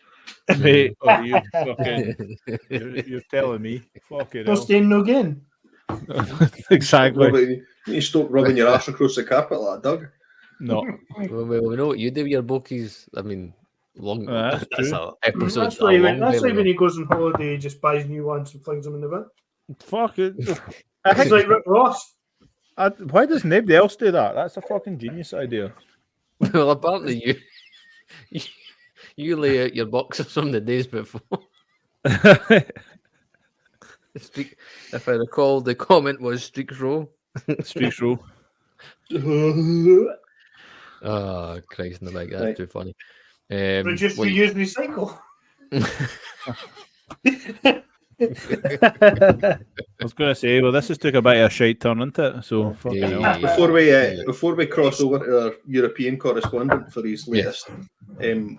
Speaker 4: Mate, you fucking, you're telling me, fucking
Speaker 5: No
Speaker 4: hell.
Speaker 5: stain, no gain.
Speaker 4: Exactly.
Speaker 1: You need to stop rubbing your ass across the carpet like a Doug.
Speaker 4: No,
Speaker 2: Well, we know what you do with your bokies. I mean, long.
Speaker 4: That's
Speaker 2: That's
Speaker 4: true.
Speaker 2: an episode.
Speaker 5: That's why,
Speaker 2: a long
Speaker 5: that's
Speaker 2: time
Speaker 5: why
Speaker 2: ago.
Speaker 5: when he goes on holiday, he just buys new ones and flings them in the bin.
Speaker 4: fuck it.
Speaker 5: It's like Rick Ross.
Speaker 4: Why does nobody else do that? That's a fucking genius idea.
Speaker 2: Well, apparently you lay out your boxes from the days before. If I recall, the comment was Streaks Row.
Speaker 4: Streets row.
Speaker 2: Oh, Christ in the bag. That's
Speaker 1: Right.
Speaker 2: too funny.
Speaker 5: Reduce,
Speaker 2: wait.
Speaker 5: reuse, recycle.
Speaker 4: I was going to say, well, this has took a bit of a shite turn, isn't it? So, fucking hell.
Speaker 2: Yeah.
Speaker 1: Before we cross over to our European correspondent for his latest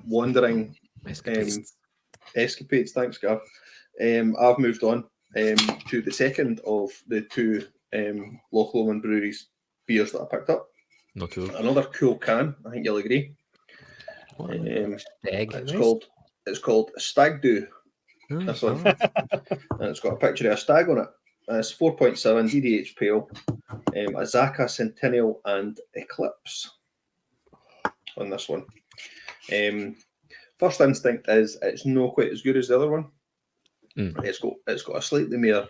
Speaker 1: wandering escapades, thanks, Gav. I've moved on to the second of the two Loch Lomond Breweries beers that I picked up.
Speaker 2: Not too.
Speaker 1: Another cool can, I think you'll agree.
Speaker 2: Egg.
Speaker 1: It's called Stag Do. This one. And it's got a picture of a stag on it. It's 4.7 DDH Pale, a Zaka Centennial and Eclipse on this one. First instinct is it's not quite as good as the other one. It's got a slightly more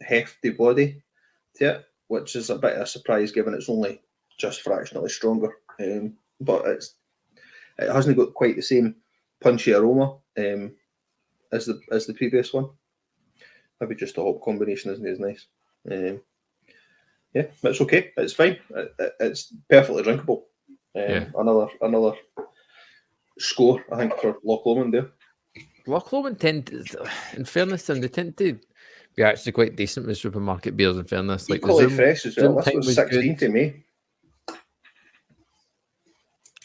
Speaker 1: hefty body to it, which is a bit of a surprise given it's only just fractionally stronger. But it hasn't got quite the same punchy aroma as the previous one. Maybe just the hop combination isn't as nice. Yeah, it's okay. It's fine. It's perfectly drinkable. Another score, I think, for Loch Lomond there.
Speaker 2: Loch Lomond in fairness, they tend to be actually quite decent with supermarket beers. In fairness, like
Speaker 1: Equally
Speaker 2: the
Speaker 1: fresh as well.
Speaker 2: Zoom
Speaker 1: This
Speaker 2: time
Speaker 1: was
Speaker 2: was
Speaker 1: 16th
Speaker 2: good.
Speaker 1: of May.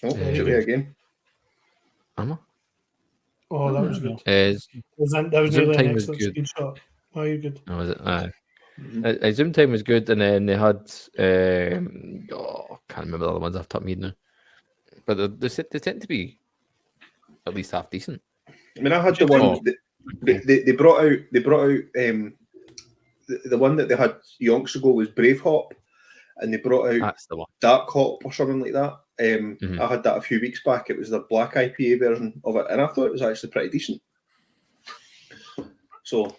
Speaker 1: Oh,
Speaker 2: Very
Speaker 1: good again.
Speaker 2: Emma?
Speaker 5: Oh, that was good. That was
Speaker 2: Zoom
Speaker 5: nearly an
Speaker 2: time was
Speaker 5: excellent
Speaker 2: good.
Speaker 5: screenshot. Oh, you're good.
Speaker 2: Oh, was it? Zoom time was good, and then they had can't remember the other ones off the top of my head now, but they tend to be at least half decent.
Speaker 1: I mean, I had the one they brought out. They brought out the one that they had yonks ago was Brave Hop, and they brought out
Speaker 2: That's the one.
Speaker 1: Dark Hop or something like that. I had that a few weeks back. It was the black IPA version of it, and I thought it was actually pretty decent. So,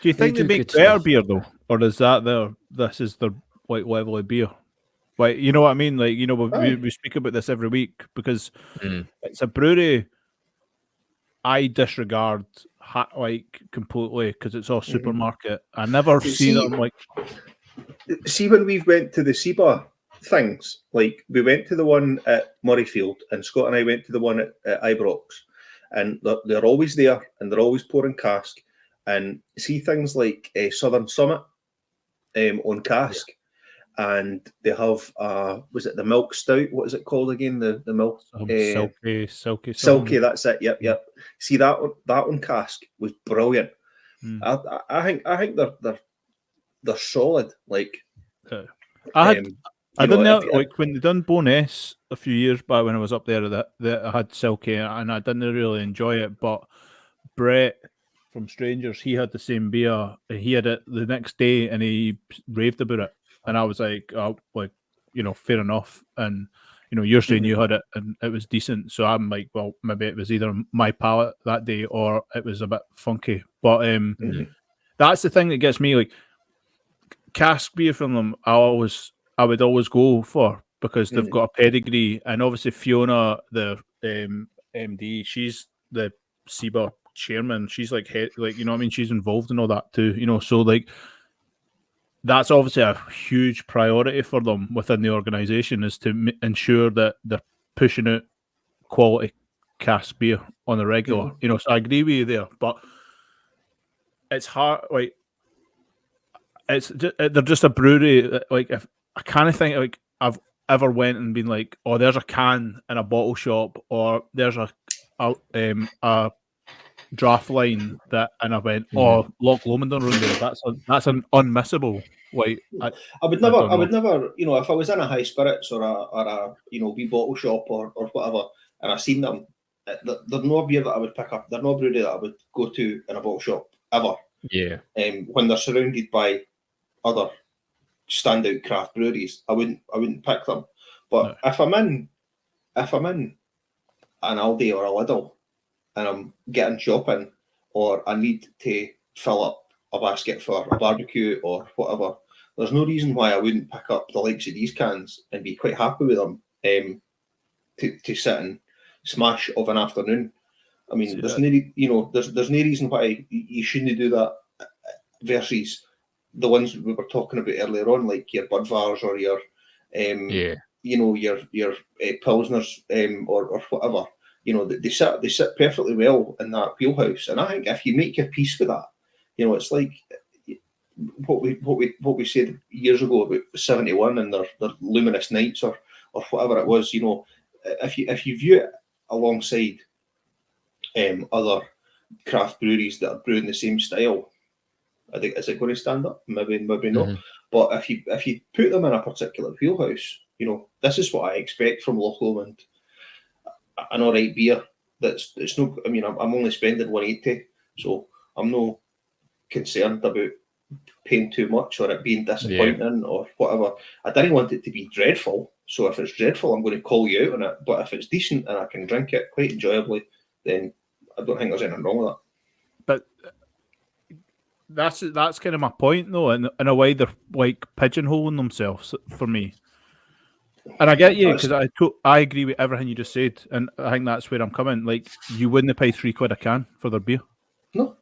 Speaker 4: do you think they make better beer though, or is that this is their like level of beer? Like, you know what I mean? Like, you know, we speak about this every week because it's a brewery I disregard like completely because it's all supermarket. I never see them like.
Speaker 1: See, when we went to the SEBA things, like we went to the one at Murrayfield, and Scott and I went to the one at Ibrox, and they're always there, and they're always pouring cask, and see things like Southern Summit on cask. Yeah. And they have was it the milk stout? What is it called again? The milk silky. That's it. Yep. See that on cask was brilliant. I think they're solid. Like
Speaker 4: I didn't know, like when they done Bonus a few years back when I was up there that I had silky and I didn't really enjoy it. But Brett from Strangers, he had the same beer. He had it the next day and he raved about it. And I was like, oh, like, you know, fair enough. And, you know, you're saying you had it and it was decent. So I'm like, well, maybe it was either my palate that day or it was a bit funky. But that's the thing that gets me, like, cask beer from them, I would always go for because they've got a pedigree. And obviously Fiona, the MD, she's the SEBA chairman. She's like, you know what I mean? She's involved in all that too, you know, so like, that's obviously a huge priority for them within the organisation is to ensure that they're pushing out quality cask beer on the regular. You know, so I agree with you there, but it's hard. Like, they're just a brewery. That, like, if I kind of think like I've ever went and been like, oh, there's a can in a bottle shop, or there's a draft line that, and I went, oh, Loch Lomond around there. That's an unmissable. Like, I would
Speaker 1: never, you know, if I was in a high spirits or a you know, wee bottle shop or whatever, and I seen them, they're no beer that I would pick up. They're no brewery that I would go to in a bottle shop ever.
Speaker 2: Yeah.
Speaker 1: When they're surrounded by other standout craft breweries, I wouldn't pick them. But if I'm in an Aldi or a Lidl and I'm getting shopping, or I need to fill up a basket for a barbecue or whatever, there's no reason why I wouldn't pick up the likes of these cans and be quite happy with them to sit and smash of an afternoon. I mean, there's no reason why you shouldn't do that versus the ones we were talking about earlier on, like your Budvars or your you know, your Pilsners or whatever. You know, they sit perfectly well in that wheelhouse, and I think if you make your peace with that, you know, it's like what we said years ago about 71 and their luminous nights or whatever it was. You know, if you view it alongside other craft breweries that are brewing the same style, I think, is it going to stand up? Maybe not. But if you put them in a particular wheelhouse, you know, this is what I expect from Loch Lomond. An alright beer it's no. I mean, I'm only spending 180, so I'm no concerned about paying too much or it being disappointing or whatever. I didn't want it to be dreadful, so if it's dreadful, I'm going to call you out on it. But if it's decent and I can drink it quite enjoyably, then I don't think there's anything wrong with that.
Speaker 4: That's kind of my point, though. In a way, they're like pigeonholing themselves for me. And I get you, because I agree with everything you just said, and I think that's where I'm coming. Like, you wouldn't pay £3 a can for their beer.
Speaker 1: No.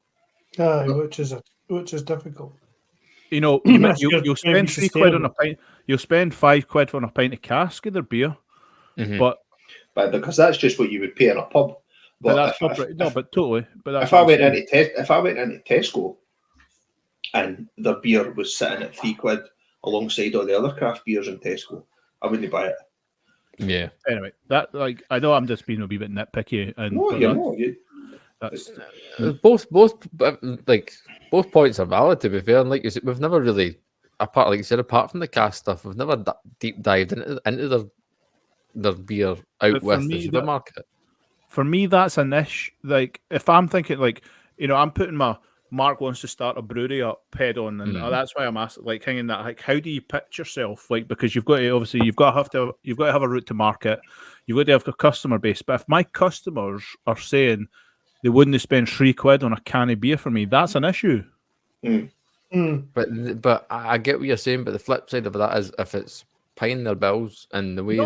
Speaker 5: Which is difficult.
Speaker 4: You know, you'll spend £3 on a pint. You'll spend £5 on a pint of cask of their beer, but
Speaker 1: because that's just what you would pay in a pub.
Speaker 4: But totally. But that's
Speaker 1: if I went into Tesco and their beer was sitting at £3 alongside all the other craft beers in Tesco, I wouldn't buy it.
Speaker 2: Yeah.
Speaker 4: Anyway, that like I know I'm just being a wee bit nitpicky, and
Speaker 1: No, you're not.
Speaker 4: That's
Speaker 2: both points are valid, to be fair. And like you said, we've never really, apart from the cast stuff, we've never deep dived into their beer out with the supermarket.
Speaker 4: For me, that's a niche. Like, if I'm thinking, like, you know, I'm putting my Mark wants to start a brewery up head on, and that's why I'm asking, like, hanging that, like, how do you pitch yourself? Like, because you've got to have a route to market, you've got to have a customer base. But if my customers are saying they wouldn't spend £3 on a can of beer for me, that's an issue.
Speaker 2: But I get what you're saying. But the flip side of that is if it's paying their bills and the way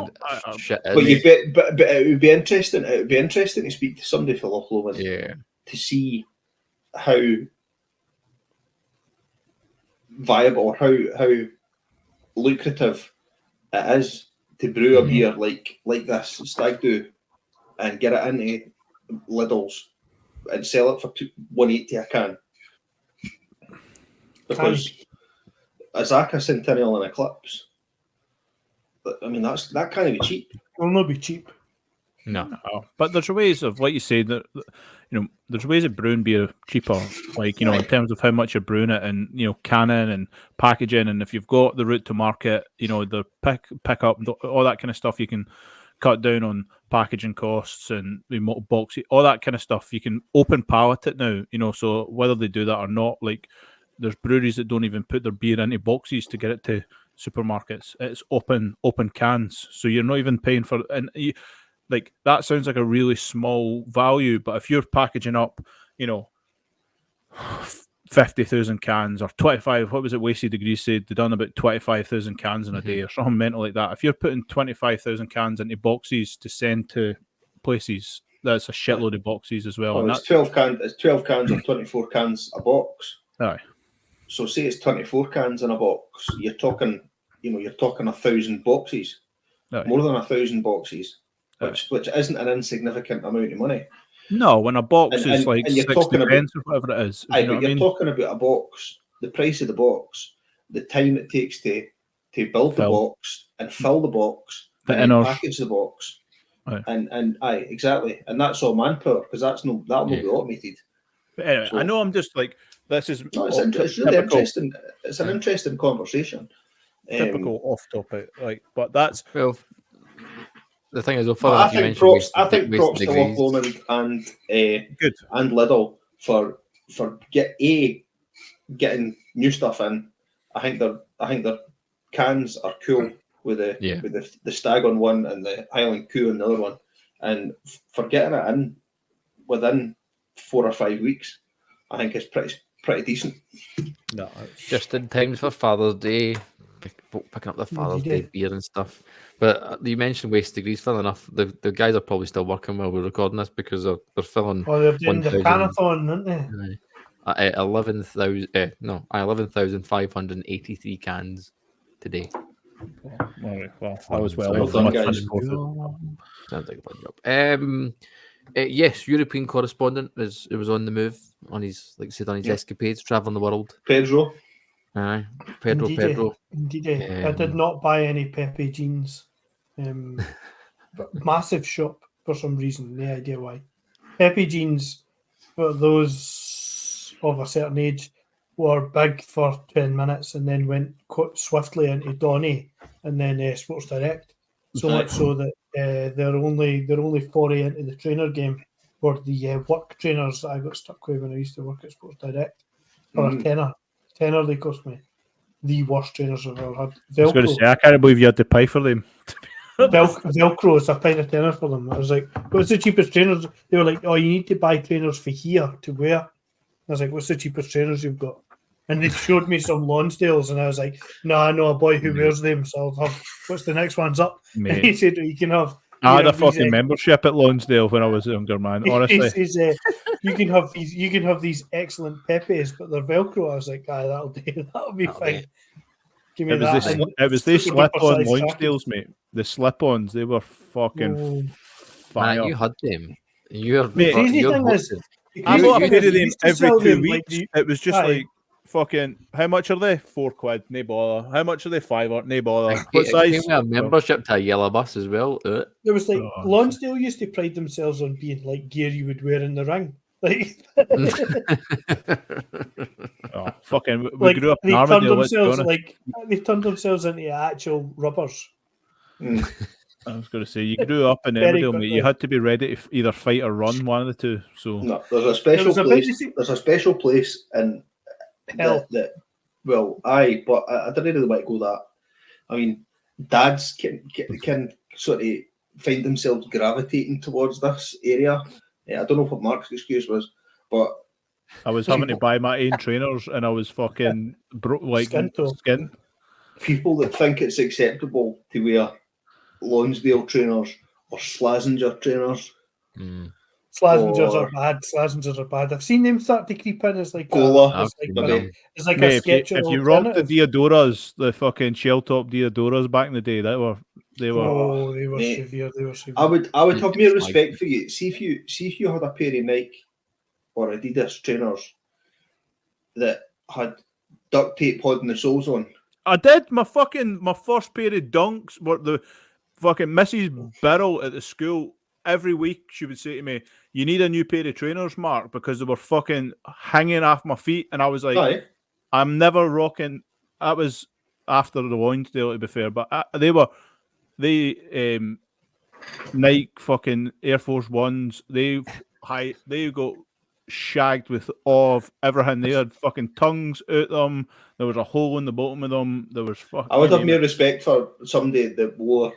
Speaker 2: shit is.
Speaker 1: But it would be interesting. It would be interesting to speak to somebody for Loch Lomond, to see how viable or how lucrative it is to brew a beer like this Stag Do and get it into Lidl's and sell it for $1.80 a can. Because Azaka, Centennial, and Eclipse, I mean, that can't be cheap.
Speaker 5: Will not be cheap.
Speaker 4: No, but there's ways of, like you said, that there's ways of brewing beer cheaper, like, you know, in terms of how much you're brewing it, and, you know, canning and packaging, and if you've got the route to market, you know, the pick up, all that kind of stuff, you can cut down on packaging costs and remote boxes, all that kind of stuff. You can open pallet it now, you know. So whether they do that or not, like, there's breweries that don't even put their beer into boxes to get it to supermarkets. It's open cans, so you're not even paying for. And like, that sounds like a really small value, but if you're packaging up, you know, 50,000 cans or 25, what was it? Wasted Degrees said they done about 25,000 cans in a day or something mental like that. If you're putting 25,000 cans into boxes to send to places, that's a shitload of boxes as well.
Speaker 1: And it's 12 cans. It's 12 cans or 24 cans a box.
Speaker 4: Aye.
Speaker 1: So say it's 24 cans in a box. You're talking 1,000 boxes, more than 1,000 boxes, which isn't an insignificant amount of money.
Speaker 4: No, when a box is like 60 pence or whatever it is.
Speaker 1: You're talking about a box, the price of the box, the time it takes to build the box and fill the box, and package the box, and exactly, and that's all manpower, because that'll not be automated.
Speaker 4: But anyway, I know I'm just like, this is
Speaker 1: it's really interesting. It's an interesting conversation.
Speaker 4: Typical off topic, like, but that's
Speaker 2: the thing is,
Speaker 1: I think props to Loch Lomond and Lidl for getting new stuff in. I think their cans are cool with the Stag on one and the Highland Coup on the other one, and for getting it in within 4 or 5 weeks, I think it's pretty decent.
Speaker 2: No, just in time for Father's Day, picking up the Father's Day beer and stuff. But you mentioned Wasted Degrees. Funnily enough, the guys are probably still working while we're recording this, because they're filling.
Speaker 5: Oh, they're doing the Canathon, aren't they?
Speaker 2: 11,583 cans today.
Speaker 4: Well, I was well
Speaker 1: done, guys.
Speaker 2: Sounds like a fun job. Yes, European correspondent was on the move on his, like I said, on his escapades, traveling the world.
Speaker 1: Pedro.
Speaker 2: Aye,
Speaker 5: Pedro. Indeed. I did not buy any Pepe jeans. But massive shop for some reason, no idea why. Pepe jeans, for those of a certain age, were big for 10 minutes and then went quite swiftly into Donny and then Sports Direct. So much so that they're only foray into the trainer game for the work trainers that I got stuck with when I used to work at Sports Direct. For a tenner they cost me. The worst trainers I've ever had. Velcro.
Speaker 4: I was going to say, I can't believe you had to pay for them.
Speaker 5: Velcro is a pint of tenner for them. I was like, what's the cheapest trainers? They were like, oh, you need to buy trainers for here to wear. I was like, what's the cheapest trainers you've got? And they showed me some Lonsdales, and I was like, "No, I know a boy who wears them, so I'll have. What's the next one's up?" And he
Speaker 4: Mate.
Speaker 5: said, "You can have."
Speaker 4: I had a
Speaker 5: these,
Speaker 4: fucking membership at Lonsdale when I was a younger man. Honestly,
Speaker 5: he says, "You can have these. You can have these excellent Pepes, but they're Velcro." I was like, "Ah, that'll do. That'll be fine. Give me
Speaker 4: it was
Speaker 5: that."
Speaker 4: the,
Speaker 5: and
Speaker 4: it was these
Speaker 5: super duper
Speaker 4: slip-on
Speaker 5: size
Speaker 4: Lonsdales, mate. The slip-ons, they were fucking
Speaker 5: Oh.
Speaker 4: fire.
Speaker 2: Man, you had them. You're
Speaker 5: The crazy
Speaker 2: you're
Speaker 5: thing is,
Speaker 2: hosted.
Speaker 5: the
Speaker 4: I
Speaker 5: crazy
Speaker 4: bought a
Speaker 5: thing
Speaker 4: pair
Speaker 5: is
Speaker 4: of
Speaker 5: they
Speaker 4: them
Speaker 5: used to
Speaker 4: every
Speaker 5: sell
Speaker 4: 2
Speaker 5: them,
Speaker 4: weeks.
Speaker 5: like,
Speaker 4: It was just
Speaker 5: aye.
Speaker 4: like fucking. How much are they? £4. No bother. How much are they? £5. No bother.
Speaker 2: It
Speaker 4: What
Speaker 2: came
Speaker 4: size?
Speaker 2: with a membership to a yellow bus as well.
Speaker 5: There was like
Speaker 4: Oh,
Speaker 5: Lonsdale used to pride themselves on being like gear you would wear in the ring. Like,
Speaker 4: Oh, fucking. We
Speaker 5: like
Speaker 4: grew up in
Speaker 5: they turned
Speaker 4: Armadale. Let's be
Speaker 5: themselves
Speaker 4: honest.
Speaker 5: like they turned themselves into actual rubbers.
Speaker 1: Mm.
Speaker 4: I was going to say you grew up in
Speaker 5: Very
Speaker 4: Emmerdale, mate.
Speaker 5: quickly.
Speaker 4: You had to be ready to either fight or run, one of the two. So
Speaker 1: No, there's a special
Speaker 5: was a
Speaker 1: place.
Speaker 5: bit-
Speaker 1: There's a special place in
Speaker 5: Hell.
Speaker 1: that. Well, aye, but I don't really want to go that. I mean, dads can sort of find themselves gravitating towards this area. I don't know what Mark's excuse was, but
Speaker 4: I was having to buy my own trainers, and I was fucking like
Speaker 5: Skin toe.
Speaker 4: skin.
Speaker 1: people that think it's acceptable to wear Lonsdale trainers or Slazenger trainers,
Speaker 5: Slazengers
Speaker 1: Or-
Speaker 5: are bad. Slazengers are bad. I've seen them start to creep in as like
Speaker 1: Gola,
Speaker 5: a, it's like,
Speaker 1: maybe.
Speaker 5: it's like
Speaker 4: Mate,
Speaker 5: a sketch
Speaker 4: if you rocked the
Speaker 5: alternative.
Speaker 4: Diodoras, the fucking shell top Diodoras back in the day, they were
Speaker 5: Oh, they were
Speaker 1: mate.
Speaker 5: severe. They were severe.
Speaker 1: I would have more
Speaker 2: Like-
Speaker 1: respect for you. See if you had a pair of Nike or Adidas trainers that had duct tape holding the soles on.
Speaker 4: I did. My first pair of dunks were the fucking Mrs. Birrell at the school. Every week she would say to me, "You need a new pair of trainers, Mark," because they were fucking hanging off my feet, and I was like,
Speaker 1: Aye.
Speaker 4: "I'm never rocking." That was after the Lonsdale, to be fair, but they Nike fucking Air Force Ones. They got shagged with all of everything. They had fucking tongues out them. There was a hole in the bottom of them. There was fucking.
Speaker 1: I would have more respect for somebody that wore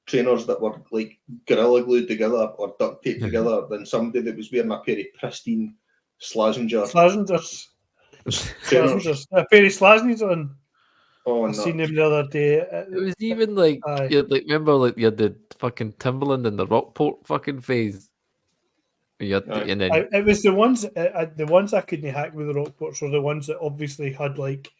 Speaker 1: trainers that were like gorilla glued together or duct taped together than somebody that was wearing a pair of pristine Slazenger
Speaker 5: Slazengers.
Speaker 1: trainers.
Speaker 5: Slazengers. A pair of Slazengers on.
Speaker 1: Oh
Speaker 5: I seen
Speaker 1: no!
Speaker 5: them the other day.
Speaker 2: It was even like
Speaker 5: Aye.
Speaker 2: you like remember like you had the fucking Timberland and the Rockport fucking phase. You had
Speaker 1: Aye.
Speaker 2: and then
Speaker 5: It was the ones I couldn't hack with the Rockports were the ones that obviously had like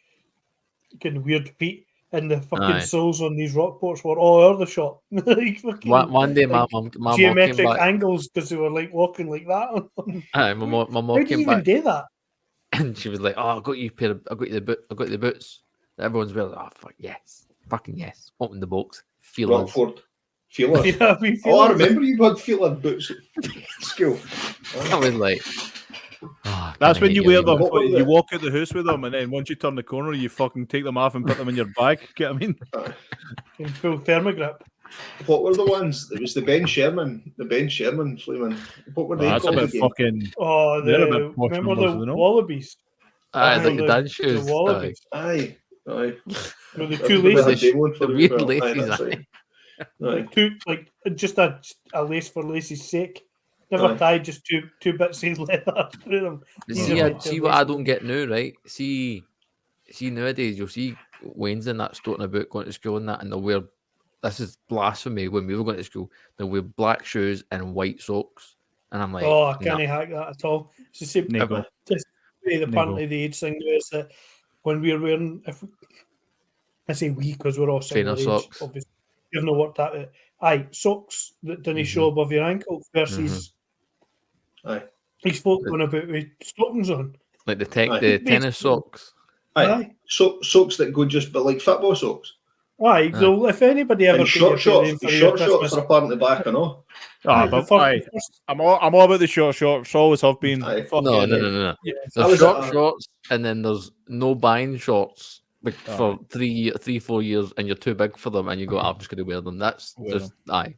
Speaker 5: kind of weird feet, and the fucking
Speaker 2: Aye.
Speaker 5: soles on these Rockports were all over the shop. Like fucking,
Speaker 2: one day my
Speaker 5: like
Speaker 2: mom came
Speaker 5: geometric
Speaker 2: back.
Speaker 5: angles because they were like walking like that.
Speaker 2: Aye, my
Speaker 5: How
Speaker 2: mom
Speaker 5: do you
Speaker 2: came
Speaker 5: even
Speaker 2: back
Speaker 5: do that?
Speaker 2: and she was like, "Oh, I got you the boots." Everyone's wearing. Oh fuck yes, fucking yes. Open the box, feel it.
Speaker 1: Rockford feelers.
Speaker 5: Yeah, we feel
Speaker 1: Oh, I
Speaker 5: it.
Speaker 1: remember you had feeling boots at school.
Speaker 2: I was like, oh,
Speaker 4: That's when you wear them.
Speaker 1: What were
Speaker 4: You
Speaker 1: they?
Speaker 4: walk out the house with them, and then once you turn the corner, you fucking take them off and put them in your bag. Get what I mean?
Speaker 5: In full thermogrip.
Speaker 1: What were the ones? It was the Ben Sherman flaming. What were they
Speaker 4: That's a
Speaker 1: called
Speaker 4: bit
Speaker 1: again?
Speaker 4: fucking.
Speaker 5: Oh,
Speaker 4: They're a bit posh
Speaker 5: remember
Speaker 4: numbers,
Speaker 5: the
Speaker 4: you know?
Speaker 5: Wallabies?
Speaker 2: Aye,
Speaker 5: Oh,
Speaker 2: like the dance
Speaker 5: The
Speaker 2: shoes. Aye.
Speaker 5: Wallabies.
Speaker 1: Aye.
Speaker 5: With the
Speaker 1: That's
Speaker 5: two
Speaker 1: what they had
Speaker 5: laces.
Speaker 1: Damon for
Speaker 2: The
Speaker 1: it
Speaker 2: weird
Speaker 1: as well. Aye,
Speaker 2: laces,
Speaker 1: that's
Speaker 2: aye.
Speaker 1: right. Aye.
Speaker 5: Two, like just a lace for lace's sake. Never
Speaker 1: Aye.
Speaker 5: tied, just two bits of leather through them.
Speaker 2: But
Speaker 5: These
Speaker 2: see,
Speaker 5: are
Speaker 2: I,
Speaker 5: like
Speaker 2: see
Speaker 5: the
Speaker 2: what I
Speaker 5: laces.
Speaker 2: don't get now, right? See nowadays you'll see Wayne's in that stoting about going to school and that, and they'll wear. This is blasphemy. When we were going to school, they'll wear black shoes and white socks, and I'm like,
Speaker 5: Oh, I can't
Speaker 2: nah.
Speaker 5: hack that at all. It's the same.
Speaker 4: Nego.
Speaker 5: Apparently, the age thing is that when we're wearing, I say we because we're all similar
Speaker 2: Trainer
Speaker 5: age,
Speaker 2: socks.
Speaker 5: obviously. You've not worked at it. Aye, socks that didn't show above your ankle versus
Speaker 1: Aye.
Speaker 5: these folk going about with stockings on.
Speaker 2: Like the
Speaker 1: Aye.
Speaker 2: the tennis socks.
Speaker 1: Aye. Socks that go just but like football socks.
Speaker 5: Aye, so if anybody ever
Speaker 1: And short shorts for apparently back and all.
Speaker 4: Ah, but aye, I'm all about the short shorts. Always have been.
Speaker 1: Aye.
Speaker 4: Fucking,
Speaker 2: No.
Speaker 5: Yes.
Speaker 1: I
Speaker 2: There's
Speaker 1: was
Speaker 2: short
Speaker 1: at a-
Speaker 2: shorts, and then there's no buying shorts for 3-4 years, and you're too big for them, and you go, I'm just going to wear them. That's
Speaker 4: Wear
Speaker 2: just aye.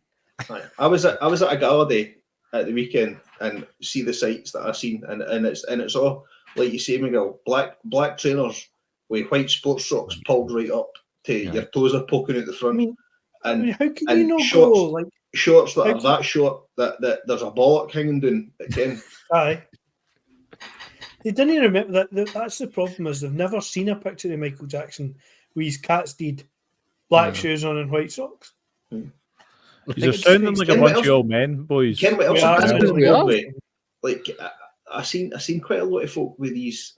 Speaker 1: Aye. I was at a gala day at the weekend and see the sights that I've seen and it's all like you say, Miguel, black trainers with white sports socks pulled right up to your toes are poking out the front.
Speaker 5: I mean, how can
Speaker 1: and
Speaker 5: you not
Speaker 1: shorts,
Speaker 5: go like
Speaker 1: shorts that
Speaker 5: how
Speaker 1: are
Speaker 5: can-
Speaker 1: that short that there's a bollock hanging down again.
Speaker 5: aye? They didn't remember that. That's the problem, is they've never seen a picture of Michael Jackson with his cat's deed, black shoes on and white socks.
Speaker 4: You're sounding like a
Speaker 1: Ken, what
Speaker 4: bunch of
Speaker 1: else-
Speaker 4: old men, boys.
Speaker 1: Ken, what else
Speaker 5: Yeah,
Speaker 1: I'm
Speaker 5: that's
Speaker 1: pissed
Speaker 2: we
Speaker 1: off
Speaker 2: are.
Speaker 1: with? Like, I seen quite a lot of folk with these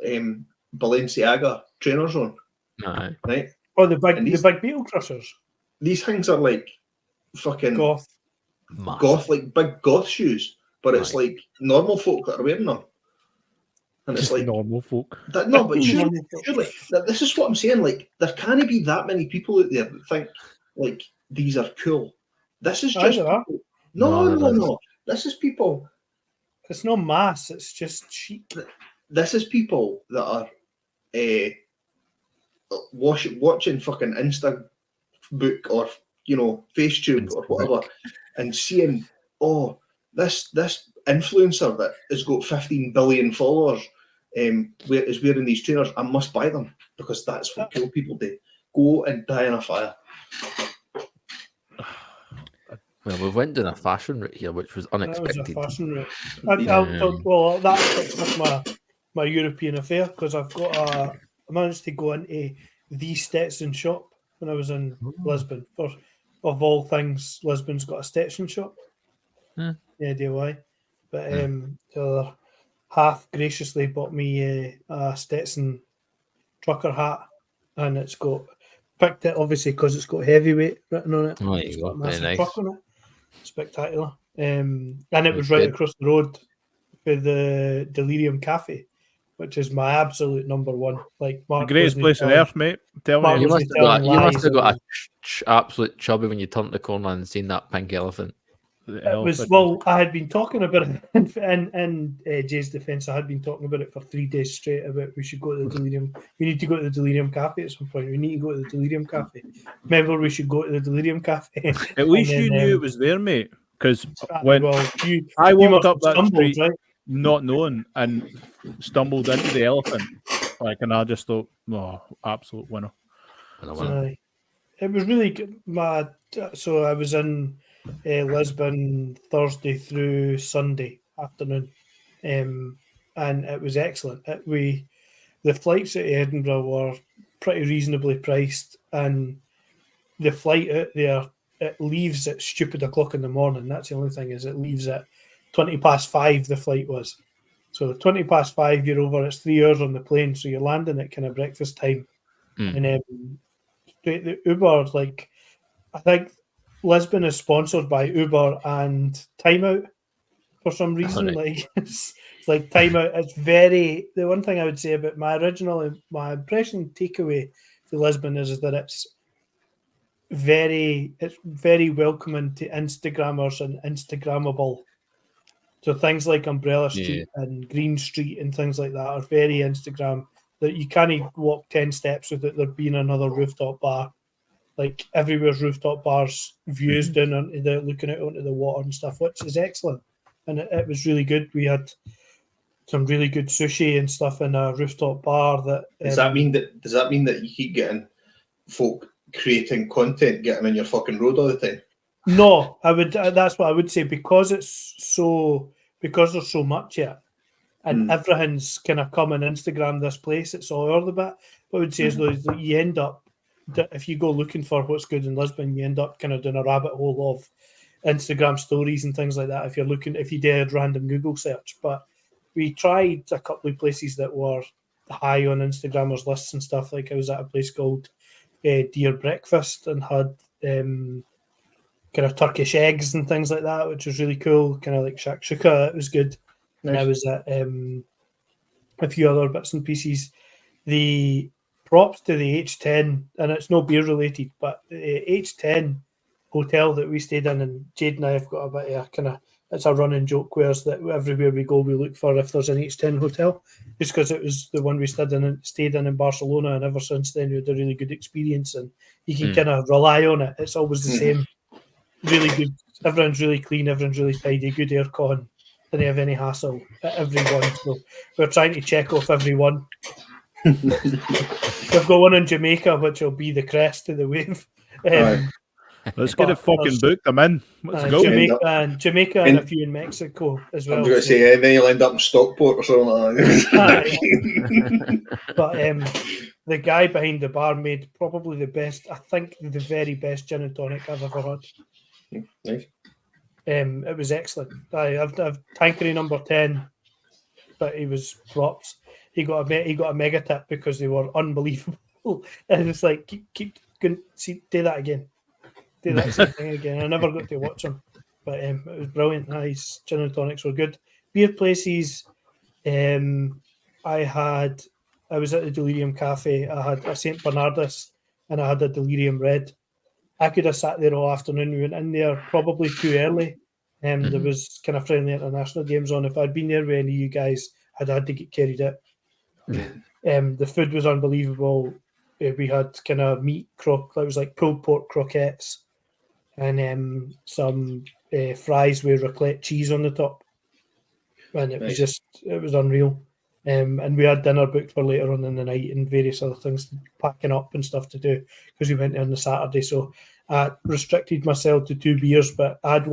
Speaker 1: Balenciaga trainers on,
Speaker 2: Aye.
Speaker 1: right?
Speaker 5: Oh, the
Speaker 1: And these-
Speaker 5: big beetle crushers.
Speaker 1: These things are like fucking
Speaker 5: Goth.
Speaker 2: Mad.
Speaker 1: goth, like big goth shoes, but it's
Speaker 2: Right.
Speaker 1: like normal folk that are wearing them. And it's
Speaker 4: Just
Speaker 1: like,
Speaker 4: normal folk.
Speaker 1: no, but surely,
Speaker 5: Normal folk.
Speaker 1: this is what I'm saying. Like, there can't be that many people out there that think like these are cool. This is
Speaker 5: Aye,
Speaker 1: just
Speaker 5: there are.
Speaker 1: people.
Speaker 2: No, there is.
Speaker 1: No. This is people.
Speaker 5: It's not mass. It's just cheap.
Speaker 1: This is people that are watching fucking Instabook or FaceTube or whatever, and seeing, oh, this influencer that has got 15 billion followers is wearing these trainers. I must buy them because that's what cool people do. Go and die in a fire.
Speaker 2: Well, we went down a fashion route here, which was
Speaker 5: That was
Speaker 2: unexpected.
Speaker 5: a fashion route.
Speaker 2: Yeah.
Speaker 5: Well, that's my European affair, because I managed to go into the Stetson shop when I was in Lisbon. Of all things, Lisbon's got a Stetson shop.
Speaker 2: Hmm.
Speaker 5: No idea why. But the other half graciously bought me a Stetson trucker hat, and it's got, picked it obviously because it's got heavyweight written on it.
Speaker 2: Oh, there
Speaker 5: It's
Speaker 2: you
Speaker 5: got
Speaker 2: go.
Speaker 5: a
Speaker 2: Very
Speaker 5: massive
Speaker 2: nice.
Speaker 5: truck on it. Spectacular. And it was
Speaker 2: That's
Speaker 5: right
Speaker 2: good.
Speaker 5: across the road with the Delirium Cafe, which is my absolute number one. Like,
Speaker 4: The
Speaker 5: Mark
Speaker 4: greatest
Speaker 5: was
Speaker 4: place on
Speaker 5: telling-
Speaker 4: earth, mate. Tell
Speaker 5: Mark
Speaker 4: me.
Speaker 2: You
Speaker 5: was
Speaker 2: must have got,
Speaker 5: telling
Speaker 2: you must
Speaker 5: lies
Speaker 2: have got
Speaker 5: and-
Speaker 2: a absolute chubby when you turned the corner and seen that pink elephant.
Speaker 5: It was, well, I had been talking about it in Jay's defence. I had been talking about it for 3 days straight about we should go to the Delirium. We need to go to the Delirium Cafe at some point. We need to go to the Delirium Cafe. Remember, we should go to the Delirium Cafe.
Speaker 4: At least
Speaker 5: And
Speaker 4: you
Speaker 5: then,
Speaker 4: knew it was there, mate. Because
Speaker 5: Ah,
Speaker 4: when
Speaker 5: well,
Speaker 4: I
Speaker 5: you
Speaker 4: walked
Speaker 5: must
Speaker 4: up
Speaker 5: have
Speaker 4: that
Speaker 5: stumbled,
Speaker 4: street
Speaker 5: right?
Speaker 4: not knowing and stumbled into the elephant, and I just thought, oh, absolute winner.
Speaker 2: And I went,
Speaker 5: Aye. It was really good. So I was in Lisbon Thursday through Sunday afternoon, and it was excellent. The flights at Edinburgh were pretty reasonably priced, and the flight out there, it leaves at stupid o'clock in the morning. That's the only thing, is it leaves at 5:20. The flight was, so 5:20 you're over. It's 3 hours on the plane, so you're landing at kind of breakfast time, and the Uber, like, I think Lisbon is sponsored by Uber and Time Out for some reason.
Speaker 2: Alright.
Speaker 5: Like, it's like Time Out. It's very, the one thing I would say about my impression takeaway to Lisbon is that it's very welcoming to Instagrammers and Instagrammable. So things like Umbrella Street and Green Street and things like that are very Instagram. That you can't walk 10 steps without there being another rooftop bar. Like, everywhere's rooftop bars, views down onto the, looking out onto the water and stuff, which is excellent. And it was really good. We had some really good sushi and stuff in a rooftop bar.
Speaker 1: Does that mean that you keep getting folk creating content, getting in your fucking road all the time?
Speaker 5: No, I would. That's what I would say, because there's so much here, and everything's kind of come on Instagram. This place, it's all over the bit. What I would say is though, is that you end up, if you go looking for what's good in Lisbon, you end up kind of doing a rabbit hole of Instagram stories and things like that. If you did a random Google search, but we tried a couple of places that were high on Instagrammers lists and stuff. Like, I was at a place called Deer Breakfast and had kind of Turkish eggs and things like that, which was really cool. Kind of like shakshuka, it was good. And I was at a few other bits and pieces. The props to the H10, and it's no beer related, but the H10 hotel that we stayed in, and Jade and I have got a bit of a kind of, it's a running joke whereas that everywhere we go we look for if there's an H10 hotel, just because it was the one we stayed in Barcelona, and ever since then we had a really good experience, and you can kind of rely on it. It's always the same. Really good. Everyone's really clean, everyone's really tidy, good aircon, didn't have any hassle at every one. So we're trying to check off every one. We've got one in Jamaica which will be the crest of the wave.
Speaker 4: Let's get a fucking
Speaker 5: there's-
Speaker 4: book them in. Let's go.
Speaker 5: Jamaica and a few in Mexico as
Speaker 1: I
Speaker 5: well.
Speaker 1: was going to say, then you'll end up in Stockport or something like that.
Speaker 5: But the guy behind the bar made probably the best, I think the very best gin and tonic I've ever had.
Speaker 1: Nice.
Speaker 5: It was excellent. I've Tankery number 10, but he was props. He got a mega tip because they were unbelievable. And it's like keep going, see, do that again. Do that same thing again. I never got to watch him, but it was brilliant. His gin and tonics were good. Beer places, I was at the Delirium Cafe. I had a St. Bernardus and I had a Delirium Red. I could have sat there all afternoon. We went in there probably too early. There was kind of friendly international games on. If I'd been there with any of you guys, I'd had to get carried out. The food was unbelievable. We had kind of meat that was like pulled pork croquettes and some fries with raclette cheese on the top. And it was it was unreal. And we had dinner booked for later on in the night and various other things, packing up and stuff to do because we went there on the Saturday. So I restricted myself to 2 beers, but I had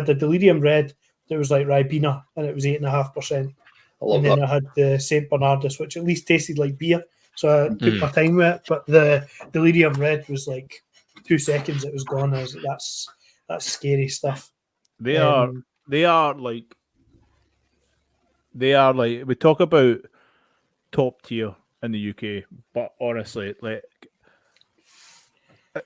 Speaker 5: a Delirium Red that was like Ribena and it was 8.5%. And then I had the St. Bernardus, which at least tasted like beer. So I took my time with it. But the Delirium Red was like 2 seconds, it was gone. I was like, that's scary stuff.
Speaker 4: They are like, we talk about top tier in the UK, but honestly, like,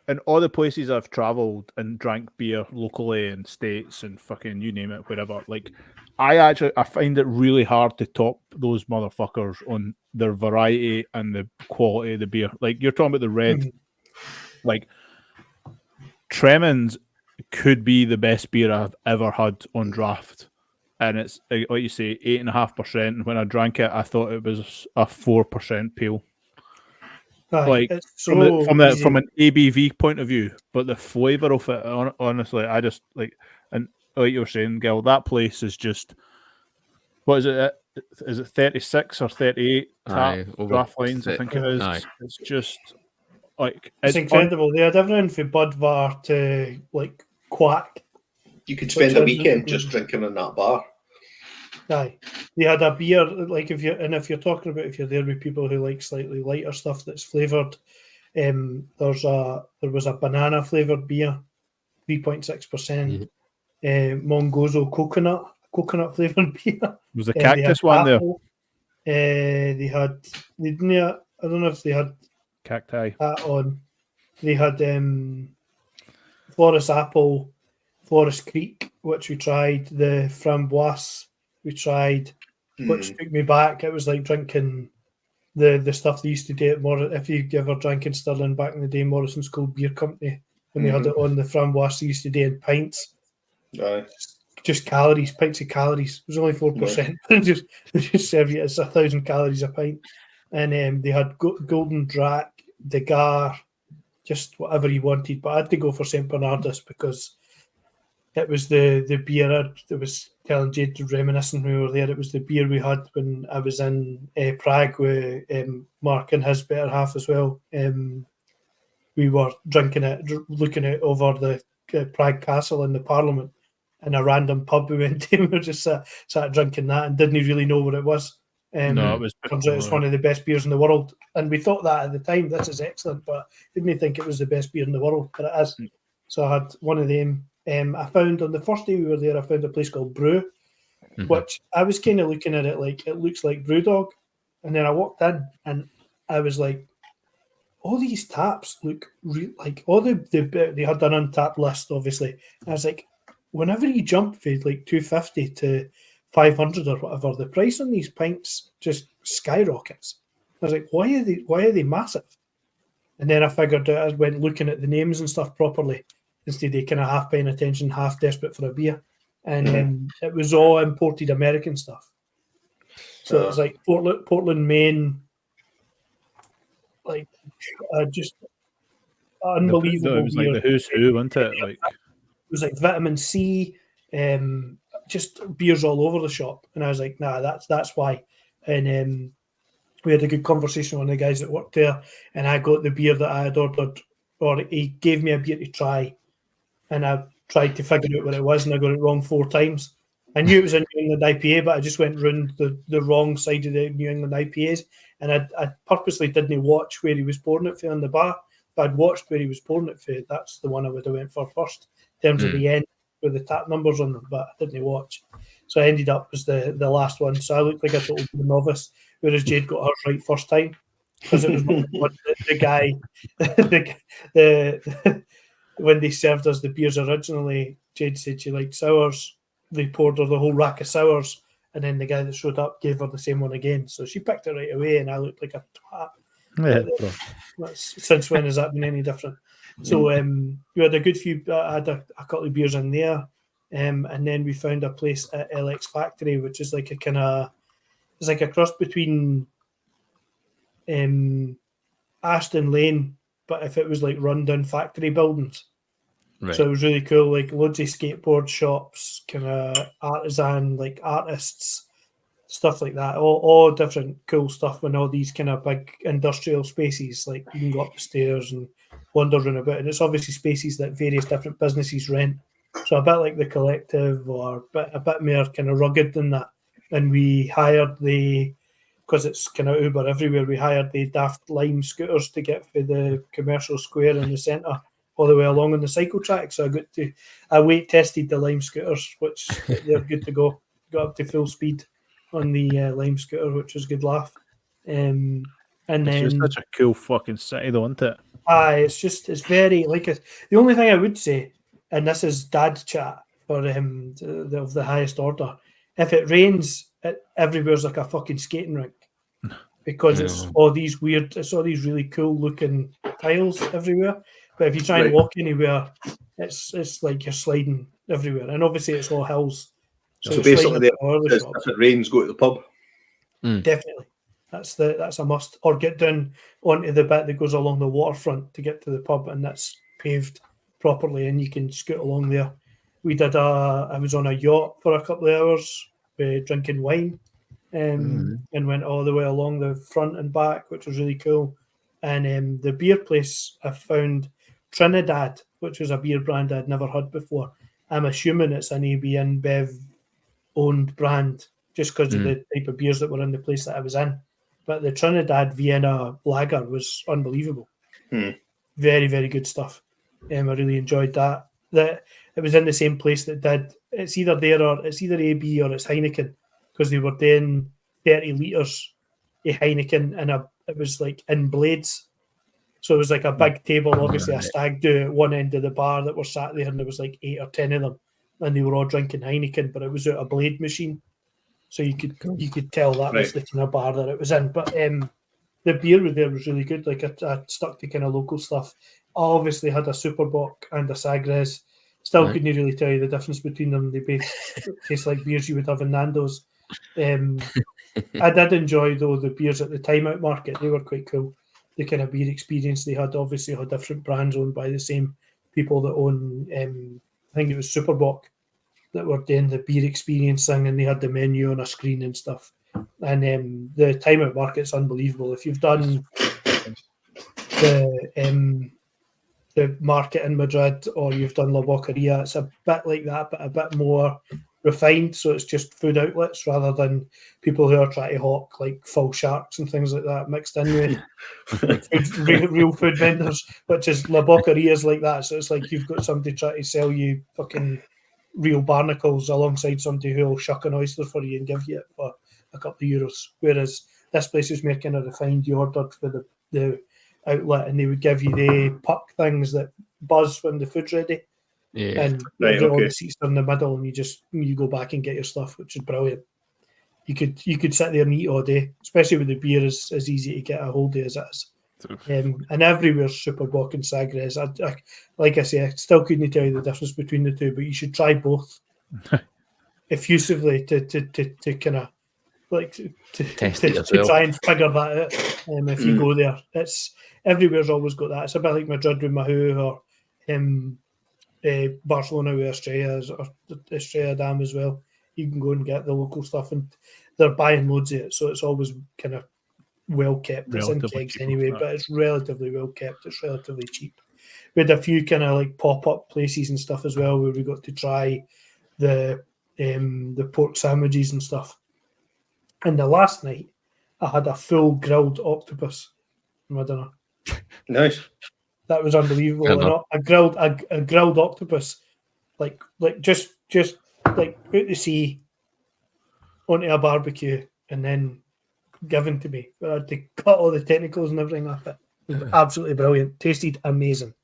Speaker 4: in all the places I've travelled and drank beer locally in States and fucking you name it, wherever, like, I find it really hard to top those motherfuckers on their variety and the quality of the beer. Like, you're talking about the red, like, Tremens could be the best beer I've ever had on draft. And it's, like you say, 8.5%. And when I drank it, I thought it was a 4% pale. Like, from an ABV point of view, but the flavour of it, honestly, I just like, and like you were saying, Gil, that place is just, what is it? Is it 36 or 38 draft lines? I think it is. Aye. It's just like,
Speaker 5: it's incredible. They had everything from Budvar to like Quack.
Speaker 1: You could spend a weekend just drinking in that bar.
Speaker 5: Aye, they had a beer like if you're talking about if you're there with people who like slightly lighter stuff that's flavoured. There was a banana flavoured beer, 3.6%. Mongozo coconut flavoured beer.
Speaker 4: Was the cactus one
Speaker 5: apple. There? I don't know if they had
Speaker 4: cacti
Speaker 5: that on. They had Forest Apple, Forest Creek, which we tried. The Framboise we tried, which took me back. It was like drinking the stuff they used to do at if you ever drank in Stirling back in the day, Morrison's Cold Beer Company, when they had it on the Framboise they used to do in pints. Just calories, pints of calories. It was only 4%. They just serve you as 1,000 calories a pint. And they had Golden Drac, Degar, just whatever you wanted. But I had to go for St. Bernardus because it was the beer that was telling Jade, reminiscing when we were there. It was the beer we had when I was in Prague with Mark and his better half as well. We were drinking it, looking out over the Prague Castle in the Parliament in a random pub we went to. We were just sat drinking that and didn't really know what it was.
Speaker 4: No, it was.
Speaker 5: Turns out it's one of the best beers in the world, and we thought that at the time. This is excellent, but didn't think it was the best beer in the world, but it is. So I had one of them. I found on the first day we were there, I found a place called Brew, which I was kind of looking at it like it looks like Brewdog, and then I walked in and I was like, all these taps look like all they had an untapped list, obviously. And I was like, whenever you jump from like 250 to 500 or whatever, the price on these pints just skyrockets. I was like, why are they massive? And then I figured out, I went looking at the names and stuff properly instead of kind of half paying attention, half desperate for a beer. And it was all imported American stuff. So it was like Portland, Maine, like just unbelievable.
Speaker 4: It was like the who's who, wasn't it? Like,
Speaker 5: it was like vitamin C, just beers all over the shop. And I was like, nah, that's why. And we had a good conversation with one of the guys that worked there, and I got the beer that I had ordered, or he gave me a beer to try, and I tried to figure out what it was, and I got it wrong 4 times. I knew it was a New England IPA, but I just went round the wrong side of the New England IPAs, and I purposely didn't watch where he was pouring it for on the bar. If I'd watched where he was pouring it for, that's the one I would have went for first, in terms of the end with the tap numbers on them, but I didn't watch. So I ended up as the last one. So I looked like a total novice, whereas Jade got hers right first time, because it was the guy, the when they served us the beers originally, Jade said she liked sours. They poured her the whole rack of sours, and then the guy that showed up gave her the same one again. So she picked it right away, and I looked like a twat. Since when has that been any different? So we had a good few. I had a couple of beers in there, and then we found a place at LX Factory, which is like a kind of, it's like a cross between Aston Lane, but if it was like run-down factory buildings.
Speaker 2: Right.
Speaker 5: So it was really cool, like loads of skateboard shops, kind of artisan, like artists, stuff like that. All different cool stuff in all these kind of big industrial spaces. Like you can go up the stairs and wander around about, and it's obviously spaces that various different businesses rent. So a bit like the Collective, or a bit more kind of rugged than that. And we hired because it's kind of Uber everywhere, we hired the Daft Lime scooters to get for the commercial square in the centre all the way along on the cycle track. So I weight tested the Lime scooters, which they're good to go. Got up to full speed on the Lime scooter, which was a good laugh. And
Speaker 4: It's
Speaker 5: then
Speaker 4: just such a cool fucking city, though, isn't it?
Speaker 5: it's very like it. The only thing I would say, and this is dad chat for of the highest order, if it rains, everywhere's like a fucking skating rink, because it's all these really cool looking tiles everywhere. But if you try and walk anywhere, it's like you're sliding everywhere, and obviously it's all hills.
Speaker 1: So
Speaker 5: you're
Speaker 1: basically,
Speaker 5: sliding
Speaker 1: if it rains, go to the pub.
Speaker 5: Definitely, that's a must. Or get down onto the bit that goes along the waterfront to get to the pub, and that's paved properly, and you can scoot along there. I was on a yacht for a couple of hours, drinking wine, and went all the way along the front and back, which was really cool. And the beer place, I found Trinidad, which was a beer brand I'd never had before. I'm assuming it's an AB InBev owned brand, just because of the type of beers that were in the place that I was in. But the Trinidad Vienna Lager was unbelievable. Very, very good stuff. I really enjoyed that. That it was in the same place that did. It's either there or it's either AB or it's Heineken, because they were doing 30 litres of Heineken, and it was like in blades. So it was like a big table, obviously a stag do at one end of the bar that were sat there, and there was like 8 or 10 of them, and they were all drinking Heineken, but it was out a blade machine. So you could tell that was the kind of bar that it was in. But the beer there was really good. Like I stuck to kind of local stuff. I obviously had a Superbock and a Sagres. Still couldn't really tell you the difference between them. They both taste like beers you would have in Nando's. I did enjoy, though, the beers at the Timeout Market. They were quite cool. The kind of beer experience they had, obviously had different brands owned by the same people that own, I think it was Superbock, that were doing the beer experience thing, and they had the menu on a screen and stuff. And the Timeout Market's unbelievable. If you've done the market in Madrid, or you've done La Boqueria, it's a bit like that, but a bit more refined. So it's just food outlets rather than people who are trying to hawk like full sharks and things like that mixed in with real food vendors, which is La Boqueria is like that. So it's like you've got somebody trying to sell you fucking real barnacles alongside somebody who will shuck an oyster for you and give you it for a couple of euros. Whereas this place is more kind of refined. You ordered for the outlet, and they would give you the puck things that buzz when the food's ready. And all the seats are in the middle, and you go back and get your stuff, which is brilliant. You could sit there and eat all day, especially with the beer is as easy to get a hold of as it is. And everywhere's Superbock and Sagres. I like I say, I still couldn't tell you the difference between the two, but you should try both effusively to kind of like to try and figure that out. If you go there, it's everywhere's always got that. It's a bit like Madrid with Mahou, or Barcelona with Estrella, or Estrella Dam as well. You can go and get the local stuff, and they're buying loads of it, so it's always kind of well kept. It's in kegs anyway, but it's relatively well kept. It's relatively cheap. we had a few kind of like pop-up places and stuff as well where we got to try the pork sandwiches and stuff. And the last night, I had a full grilled octopus from my dinner.
Speaker 1: Nice.
Speaker 5: That was unbelievable.
Speaker 2: Fair
Speaker 5: And
Speaker 2: enough.
Speaker 5: a grilled octopus, like just like out to sea onto a barbecue and then given to me. I had to cut all the technicals and everything off it. It was absolutely brilliant. Tasted amazing.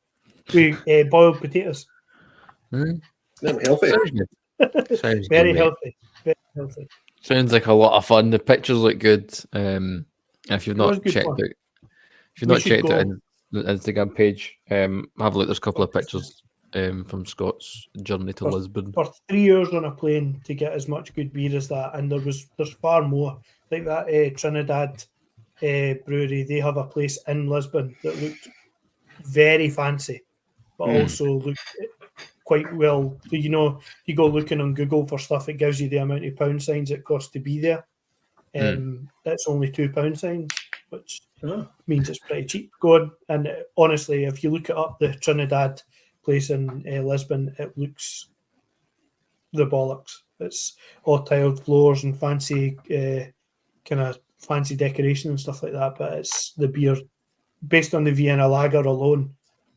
Speaker 5: With boiled potatoes.
Speaker 2: Mm.
Speaker 1: Healthy.
Speaker 2: Sounds good. Sounds
Speaker 5: Very
Speaker 2: good, mate.
Speaker 5: healthy. Very healthy.
Speaker 2: Sounds like a lot of fun. The pictures look good. If you've
Speaker 5: It was
Speaker 2: not
Speaker 5: good
Speaker 2: checked
Speaker 5: fun.
Speaker 2: out, if you've
Speaker 5: We
Speaker 2: not
Speaker 5: should
Speaker 2: checked out
Speaker 5: go.
Speaker 2: the Instagram page, have a look. There's a couple of pictures from Scott's journey to Lisbon.
Speaker 5: For 3 years on a plane to get as much good beer as that, and there's far more. Like that Trinidad brewery, they have a place in Lisbon that looked very fancy, but also looked quite well. So, you know, you go looking on Google for stuff, it gives you the amount of pound signs it costs to be there. It's only £2 signs, which means it's pretty cheap going. And honestly, if you look it up, the Trinidad place in Lisbon, it looks the bollocks. It's all tiled floors and fancy kind of fancy decoration and stuff like that. But it's the beer based on the Vienna lager alone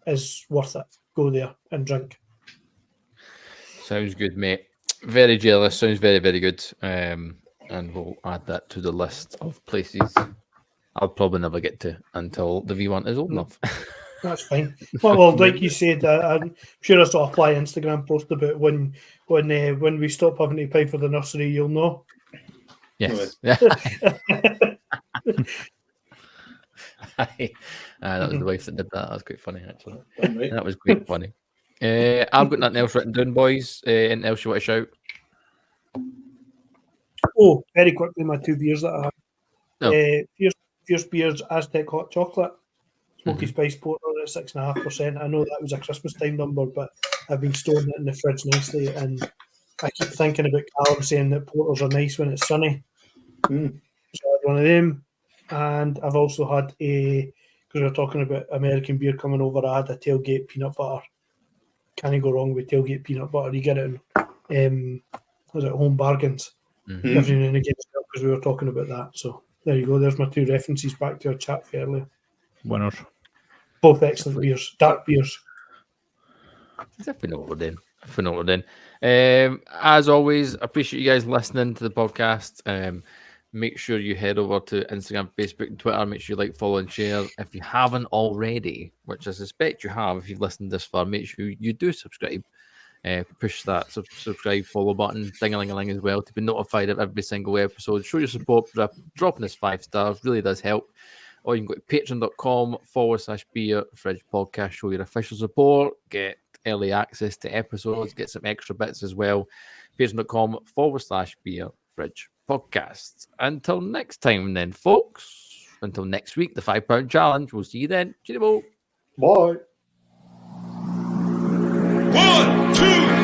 Speaker 5: is worth it. Go there and drink.
Speaker 2: Sounds good, mate. Very jealous. Sounds very, very good. And we'll add that to the list of places I'll probably never get to until the V1 is old enough.
Speaker 5: That's fine. Well, like you said, I'm sure I saw a fly Instagram post about when we stop having to pay for the nursery, you'll know.
Speaker 2: Yes. Yeah. That was the wife that did that. That was quite funny, actually.
Speaker 1: Right.
Speaker 2: That was quite funny. I've got nothing else written down, boys. Anything else you want to shout?
Speaker 5: Oh, very quickly, my 2 beers that I have.
Speaker 2: Oh.
Speaker 5: Fierce Beers Aztec Hot Chocolate, Smoky Spice Porter at 6.5%. I know that was a Christmas time number, but I've been storing it in the fridge nicely, and I keep thinking about Callum saying that porters are nice when it's sunny. So I had one of them, and I've also had because we were talking about American beer coming over, I had a Tailgate peanut butter. Can't go wrong with Tailgate peanut butter. You get it in was it Home Bargains every now and again because we were talking about that. So there you go. There's my 2 references back to our chat earlier.
Speaker 4: Winners.
Speaker 5: Both excellent beers, dark beers.
Speaker 2: I know what we're doing. As always, appreciate you guys listening to the podcast. Make sure you head over to Instagram, Facebook, and Twitter. Make sure you like, follow, and share. If you haven't already, which I suspect you have if you've listened this far, make sure you do subscribe. Push that subscribe, follow button, ding-a-ling-a-ling as well to be notified of every single episode. Show your support, dropping us 5 stars really does help. Or you can go to patreon.com/beer fridge podcast, show your official support, get early access to episodes, get some extra bits as well. Patreon.com/beer fridge podcast. Until next time, then, folks. Until next week, the £5 challenge. We'll see you then. Cheerio.
Speaker 1: Bye.
Speaker 3: 1, 2,